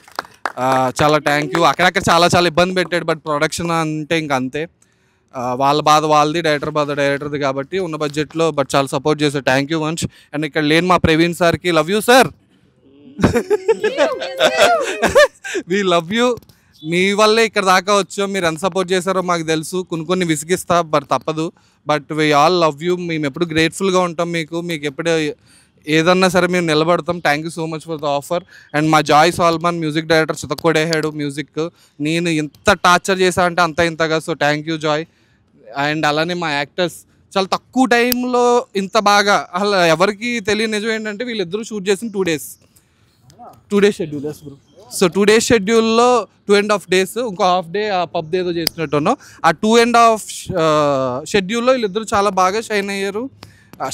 చాలా థ్యాంక్ యూ. అక్కడక్కడ చాలా చాలా ఇబ్బంది పెట్టాడు, బట్ ప్రొడక్షన్ అంటే ఇంక అంతే. వాళ్ళ బాధ వాళ్ళది, డైరెక్టర్ బాధ డైరెక్టర్ది కాబట్టి ఉన్న బడ్జెట్లో బట్ చాలా సపోర్ట్ చేశాడు. Thank you Vansh. అండ్ ఇక్కడ లేని మా ప్రవీణ్ సార్కి love you sir. We love you. మీ వల్లే ఇక్కడ దాకా వచ్చాం. మీరు ఎంత సపోర్ట్ చేశారో మాకు తెలుసు. కొన్ని విసిగిస్తా, బట్ తప్పదు. But we all love you. మేము ఎప్పుడు గ్రేట్ఫుల్గా ఉంటాం మీకు ఎప్పుడు ఏదన్నా సరే మేము నిలబడతాం. Thank you so much for the offer. And మా జాయ్ సాల్మన్ మ్యూజిక్ డైరెక్టర్ చితక్కొడేసాడు మ్యూజిక్. నేను ఎంత టార్చర్ చేశా అంటే అంత ఇంతగా. So thank you Joy. And అలానే మా యాక్టర్స్ చాలా తక్కువ టైంలో ఇంత బాగా, అసలు ఎవరికి తెలియని నిజం ఏంటంటే వీళ్ళిద్దరూ షూట్ చేసిన 2 days షెడ్యూల్. సో 2 days షెడ్యూల్లో 2.5 days, ఇంకో హాఫ్ డే ఆ పబ్ ఏదో చేసినట్టున్నాం. ఆ 2.5 షెడ్యూల్లో వీళ్ళిద్దరూ చాలా బాగా షైన్ అయ్యారు.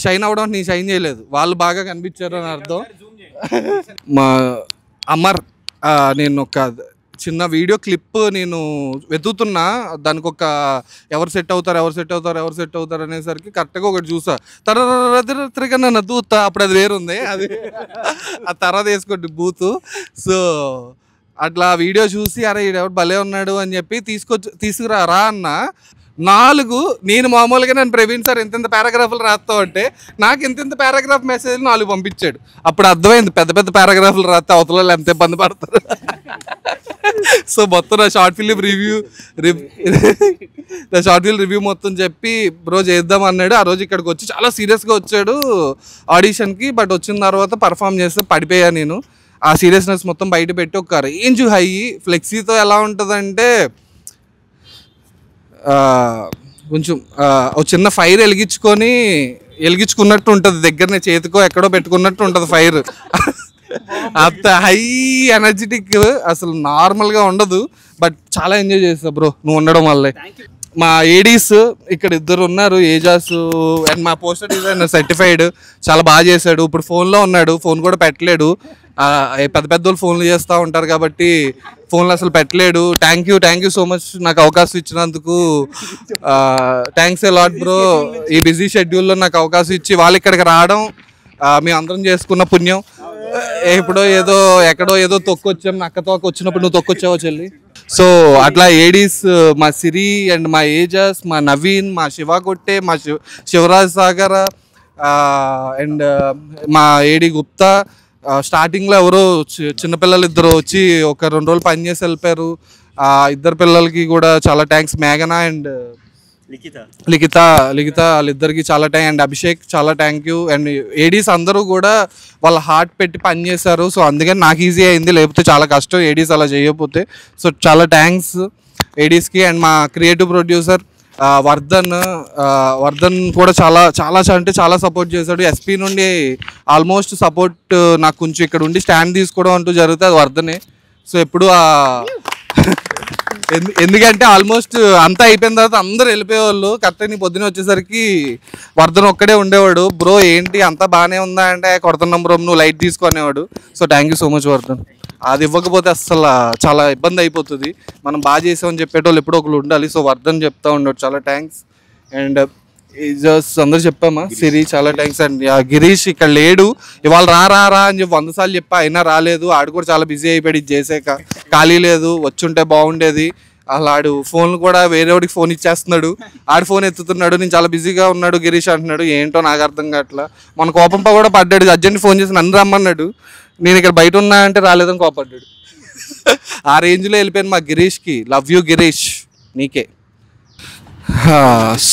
షైన్ అవ్వడం నేను షైన్ చేయలేదు, వాళ్ళు బాగా కనిపించారు అని అర్థం. మా అమర్, నేను ఒక చిన్న వీడియో క్లిప్ నేను వెతుకుతున్నా, దానికి ఒక ఎవరు సెట్ అవుతారు అనేసరికి కరెక్ట్గా ఒకటి చూసా. తర్వాత నన్ను దూతా, అప్పుడు అది వేరుంది, అది ఆ తర్వాత వేసుకోండి బూతు. సో అట్లా వీడియో చూసి అరే ఎవరు భలే ఉన్నాడు అని చెప్పి తీసుకురా అన్న. 4 నేను మామూలుగా నేను ప్రవీణ్ సార్ ఎంతెంత పారాగ్రాఫ్లు రాస్తావు అంటే నాకు ఎంతెంత పారాగ్రాఫ్ మెసేజ్లు 4 పంపించాడు. అప్పుడు అర్థమైంది పెద్ద పెద్ద పారాగ్రాఫ్లు రాస్తే అవతల ఎంత ఇబ్బంది పడతారు. సో మొత్తం నా షార్ట్ ఫిల్మ్ రివ్యూ మొత్తం చెప్పి బ్రో చేద్దాం అన్నాడు. ఆ రోజు ఇక్కడికి వచ్చి చాలా సీరియస్గా వచ్చాడు ఆడిషన్కి. బట్ వచ్చిన తర్వాత పర్ఫామ్ చేస్తే పడిపోయా నేను. ఆ సీరియస్నెస్ మొత్తం బయట పెట్టి ఒక రేంజ్ హై. ఫ్లెక్సీతో ఎలా ఉంటుందంటే కొంచెం ఒక చిన్న ఫైర్ వెలిగించుకున్నట్టు ఉంటుంది, దగ్గరనే చేతికో ఎక్కడో పెట్టుకున్నట్టు ఉంటుంది ఫైర్. అంత హై ఎనర్జెటిక్, అసలు నార్మల్గా ఉండదు. బట్ చాలా ఎంజాయ్ చేస్తా బ్రో నువ్వు ఉండడం వల్లే. మా ఏడీస్ ఇక్కడ 2 ఉన్నారు, ఏజాస్ అండ్ మా పోస్టర్ డిజైనర్ సర్టిఫైడ్, చాలా బాగా చేశాడు. ఇప్పుడు ఫోన్లో ఉన్నాడు, ఫోన్ కూడా పెట్టలేడు. పెద్ద వాళ్ళు ఫోన్లు చేస్తూ ఉంటారు కాబట్టి ఫోన్లు అసలు పెట్టలేడు. థ్యాంక్ యూ సో మచ్ నాకు అవకాశం ఇచ్చినందుకు. Thanks a lot bro. ఈ బిజీ షెడ్యూల్లో నాకు అవకాశం ఇచ్చి వాళ్ళు ఇక్కడికి రావడం మేము అందరం చేసుకున్న పుణ్యం. ఎక్కడో ఏదో తొక్కొచ్చాం, నక్క తోక వచ్చినప్పుడు నువ్వు తొక్కొచ్చావో చెల్లి. సో అట్లా ఏడీస్ మా సిరి అండ్ మా ఏజాస్, మా నవీన్, మా శివ కొట్టే, మా శివరాజ్ సాగర్ అండ్ మా ఏడి గుప్తా. స్టార్టింగ్లో ఎవరో చిన్నపిల్లలు 2 వచ్చి ఒక 2 రోజులు పని చేసి వెళ్ళిపోయారు. 2 పిల్లలకి కూడా చాలా థ్యాంక్స్. మేఘనా అండ్ లిఖిత వాళ్ళిద్దరికి చాలా థ్యాంక్. అండ్ అభిషేక్ చాలా థ్యాంక్ యూ. అండ్ ఏడీస్ అందరూ కూడా వాళ్ళ హార్ట్ పెట్టి పనిచేశారు. సో అందుకని నాకు ఈజీ అయింది, లేకపోతే చాలా కష్టం ఏడీస్ అలా చేయకపోతే. సో చాలా థ్యాంక్స్ ఏడీస్కి. అండ్ మా క్రియేటివ్ ప్రొడ్యూసర్ వర్ధన్ కూడా చాలా సపోర్ట్ చేశాడు. ఎస్పీ నుండి ఆల్మోస్ట్ సపోర్ట్ నాకు కొంచెం ఇక్కడ ఉండి స్టాండ్ తీసుకోవడం అంటూ జరిగితే అది వర్ధనే. సో ఎప్పుడు ఎందుకంటే ఆల్మోస్ట్ అంతా అయిపోయిన తర్వాత అందరూ వెళ్ళిపోయేవాళ్ళు. కరెక్ట్ నీ పొద్దున వచ్చేసరికి వర్ధన్ ఒక్కడే ఉండేవాడు. బ్రో ఏంటి అంతా బాగానే ఉందా అంటే కొడుతున్నాం బ్రో నువ్వు లైట్ తీసుకునేవాడు. So thank you so much Vardhan. అది ఇవ్వకపోతే అసలు చాలా ఇబ్బంది అయిపోతుంది. మనం బాగా చేసామని చెప్పేటోళ్ళు ఎప్పుడో ఒకళ్ళు ఉండాలి. సో వర్ధన్ చెప్తా ఉన్నాడు చాలా థ్యాంక్స్. అండ్ అందరూ చెప్పామా సిరి చాలా థ్యాంక్స్. అండ్ గిరీష్ ఇక్కడ లేడు ఇవాళ రా అని చెప్పి 100 సార్లు చెప్పా అయినా రాలేదు. ఆడు కూడా చాలా బిజీ అయిపోయాడు ఇది చేసాక. ఖాళీ లేదు వచ్చుంటే బాగుండేది. అలా ఆడు ఫోన్లు కూడా వేరేవాడికి ఫోన్ ఇచ్చేస్తున్నాడు. ఆడు ఫోన్ ఎత్తుతున్నాడు నేను చాలా బిజీగా ఉన్నాడు గిరీష్ అంటున్నాడు. ఏంటో నాకు అర్థం కావట్లా. మన కోపంపై కూడా పడ్డాడు. అర్జెంట్ ఫోన్ చేసి నన్ను రమ్మన్నాడు. నేను ఇక్కడ బయట ఉన్నా అంటే రాలేదని కోపడ్డాడు. ఆ రేంజ్లో వెళ్ళిపోయాను మా గిరీష్కి. లవ్ యూ గిరీష్ నీకే.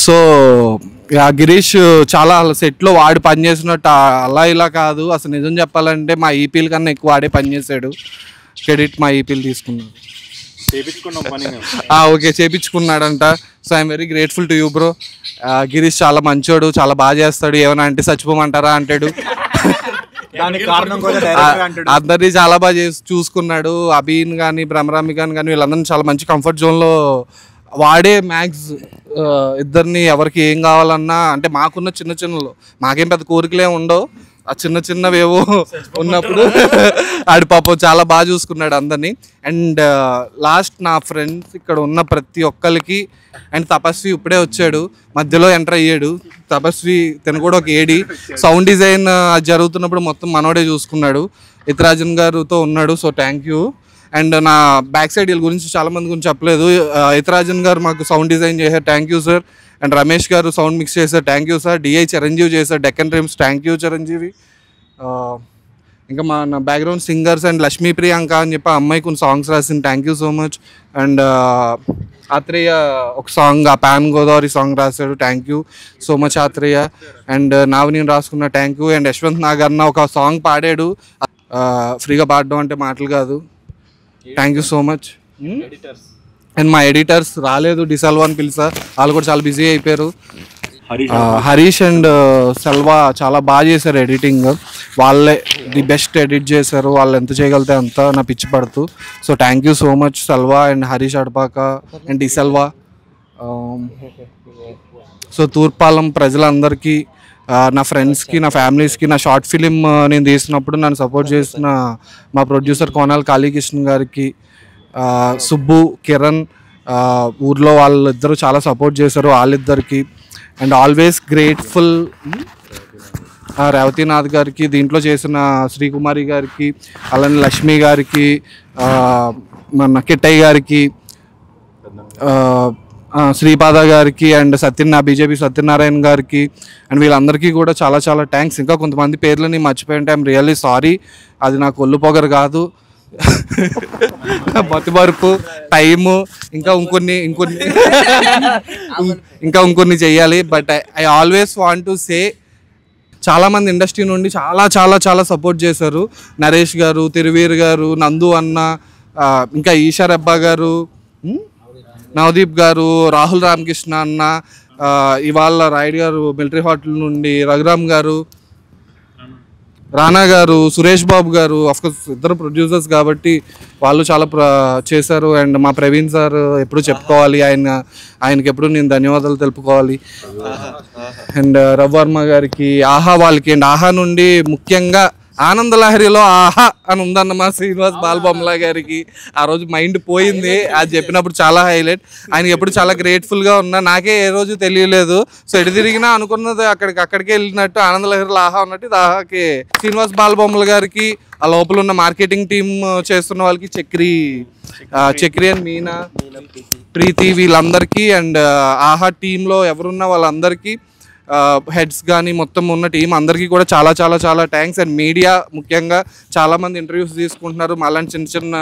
సో గిరీష్ చాలా సెట్లో వాడు పనిచేసినట్టు అలా ఇలా కాదు. అసలు నిజం చెప్పాలంటే మా ఈపీల కన్నా ఎక్కువ వాడే పనిచేశాడు. క్రెడిట్ మా ఈపీలు తీసుకున్నాడు. ఓకే చేపించుకున్నాడంట. So I'm very grateful to you bro. Girish చాలా మంచోడు చాలా బాగా చేస్తాడు. ఏమైనా అంటే చచ్చిపోమంటారా అంటాడు. అందరినీ చాలా బాగా చూసుకున్నాడు. అభిన్ కానీ భ్రమరామి కానీ వీళ్ళందరినీ చాలా మంచి కంఫర్ట్ జోన్లో వాడే మ్యాక్స్ ఇద్దరిని ఎవరికి ఏం కావాలన్నా అంటే మాకున్న చిన్నలో మాకేం పెద్ద కోరికలే ఉండవు. ఆ చిన్నవేవో ఉన్నప్పుడు ఆడి పాపం చాలా బాగా చూసుకున్నాడు అందరినీ. అండ్ లాస్ట్ నా ఫ్రెండ్స్ ఇక్కడ ఉన్న ప్రతి ఒక్కరికి. అండ్ తపస్వి ఇప్పుడే వచ్చాడు మధ్యలో ఎంటర్ అయ్యాడు. తపస్వి తను కూడా ఒక ఏడి. సౌండ్ డిజైన్ జరుగుతున్నప్పుడు మొత్తం మనోడే చూసుకున్నాడు. ఇతరాజన్ గారితో ఉన్నాడు. So thank you. అండ్ నా బ్యాక్ సైడ్ వీళ్ళ గురించి చాలా మంది గురించి చెప్పలేదు. ఇతరాజన్ గారు మాకు సౌండ్ డిజైన్ చేశారు thank you sir. And Ramesh గారు సౌండ్ మిక్స్ చేశారు thank you sir. DI Chiranjeevi చేశారు Deccan Dreams thank you Chiranjeevi. ఇంకా నా background singers and Lakshmi Priyanka అని చెప్పి అమ్మాయి కొన్ని సాంగ్స్ రాసింది thank you so much. And Athreya ఒక సాంగ్ ఆ ప్యాన్ గోదావరి సాంగ్ రాశాడు thank you so much Atreya. And నేను రాసుకున్న థ్యాంక్ యూ. అండ్ యశ్వంత్ నాగర్న ఒక సాంగ్ పాడాడు. ఫ్రీగా పాడడం అంటే మాటలు కాదు. Thank you so much. And మా ఎడిటర్స్ రాలేదు డిసల్వా అని పిలిచా. వాళ్ళు కూడా చాలా బిజీ అయిపోయారు. హరీష్ అండ్ సెల్వా చాలా బాగా చేశారు ఎడిటింగ్. వాళ్ళే ది బెస్ట్ ఎడిట్ చేశారు. వాళ్ళు ఎంత చేయగలితే అంత నా పిచ్చి పడుతూ. So thank you so much Selva and Harish Adapaka and DSilva. So Thurpalam ప్రజలందరికీ నా ఫ్రెండ్స్కి నా ఫ్యామిలీస్కి నా షార్ట్ ఫిలిం నేను తీసినప్పుడు నన్ను సపోర్ట్ చేసిన మా ప్రొడ్యూసర్ కోనాల్ కాళీకృష్ణ గారికి సుబ్బు కిరణ్ ఊర్లో వాళ్ళిద్దరూ చాలా సపోర్ట్ చేశారు వాళ్ళిద్దరికి. అండ్ ఆల్వేస్ గ్రేట్ఫుల్ రేవతీనాథ్ గారికి దీంట్లో చేసిన శ్రీకుమారి గారికి అలానే లక్ష్మి గారికి మన కిట్టయ్య గారికి శ్రీపాద గారికి అండ్ బీజేపీ సత్యనారాయణ గారికి అండ్ వీళ్ళందరికీ కూడా చాలా చాలా థ్యాంక్స్. ఇంకా కొంతమంది పేర్లని మర్చిపోయింటే ఐఎమ్ రియల్లీ సారీ. అది నాకు ఒళ్ళు పొగరు కాదు మతిమరుపు టైము ఇంకొన్ని చెయ్యాలి. But I always want to say చాలామంది ఇండస్ట్రీ నుండి చాలా చాలా చాలా సపోర్ట్ చేశారు. నరేష్ గారు తిరువీర్ గారు నందు అన్న ఇంకా ఈషా రెబ్బా గారు నవదీప్ గారు రాహుల్ రామకృష్ణ అన్న ఇవాళ రాయుడు గారు మిలిటరీ హోటల్ నుండి రఘురామ్ గారు రానా గారు సురేష్ బాబు గారు అఫ్కోర్స్ ఇద్దరు ప్రొడ్యూసర్స్ కాబట్టి వాళ్ళు చాలా చేశారు. అండ్ మా ప్రవీణ్ సార్ ఎప్పుడు చెప్పుకోవాలి ఆయనకి ఎప్పుడు నేను ధన్యవాదాలు తెలుపుకోవాలి. అండ్ రవివర్మ గారికి ఆహా వాళ్ళకి అండ్ ఆహా నుండి ముఖ్యంగా ఆనందలహరిలో ఆహా అని ఉందన్నమా శ్రీనివాస్ బాలబొమ్మల గారికి ఆ రోజు మైండ్ పోయింది. అది చెప్పినప్పుడు చాలా హైలైట్. ఆయనకి ఎప్పుడు చాలా గ్రేట్ఫుల్గా ఉన్నా. నాకే ఏ రోజు తెలియలేదు. సో ఎటు తిరిగినా అనుకున్నది అక్కడికే వెళ్ళినట్టు ఆనందలహరిలో ఆహా ఉన్నట్టు ఇది ఆహాకి శ్రీనివాస్ బాలబొమ్మల గారికి ఆ లోపల ఉన్న మార్కెటింగ్ టీమ్ చేస్తున్న వాళ్ళకి చక్రి అండ్ మీనా ప్రీతి వీళ్ళందరికీ అండ్ ఆహా టీంలో ఎవరున్న వాళ్ళందరికీ హెడ్స్ కానీ మొత్తం ఉన్న టీం అందరికీ కూడా చాలా చాలా చాలా థ్యాంక్స్. అండ్ మీడియా ముఖ్యంగా చాలామంది ఇంటర్వ్యూస్ తీసుకుంటున్నారు అలాంటి చిన్న చిన్న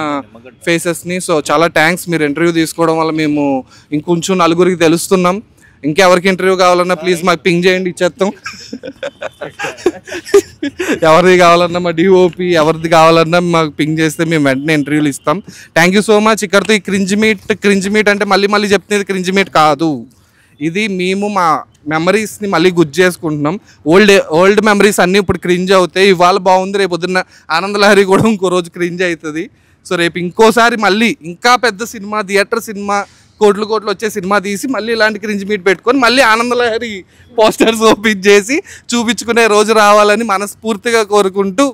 ఫేసెస్ని. సో చాలా థ్యాంక్స్. మీరు ఇంటర్వ్యూ తీసుకోవడం వల్ల మేము ఇంకొంచెం నలుగురికి తెలుస్తున్నాం. ఇంకెవరికి ఇంటర్వ్యూ కావాలన్నా ప్లీజ్ మాకు పింగ్ చేయండి ఇచ్చేస్తాం. ఎవరిది కావాలన్నా మా డిఓపి ఎవరిది కావాలన్నా మాకు పింగ్ చేస్తే మేము వెంటనే ఇంటర్వ్యూలు ఇస్తాం. Thank you so much. ఇక్కడితో ఈ క్రింజ్ మీట్ అంటే మళ్ళీ చెప్తున్నది క్రింజ్ మీట్ కాదు. ఇది మేము మా మెమరీస్ని మళ్ళీ గుర్తు చేసుకుంటున్నాం. ఓల్డ్ మెమరీస్ అన్నీ ఇప్పుడు క్రింజ్ అవుతాయి. ఇవాళ బాగుంది రేపు పొద్దున్న ఆనందలహరి కూడా ఇంకో రోజు క్రింజ్ అవుతుంది. సో రేపు ఇంకోసారి మళ్ళీ ఇంకా పెద్ద సినిమా, థియేటర్ సినిమా, కోట్లు వచ్చే సినిమా తీసి మళ్ళీ ఇలాంటి క్రింజ్ మీట్ పెట్టుకొని మళ్ళీ ఆనందలహరి పోస్టర్స్ ఓపెన్ చేసి చూపించుకునే రోజు రావాలని మనస్ఫూర్తిగా కోరుకుంటూ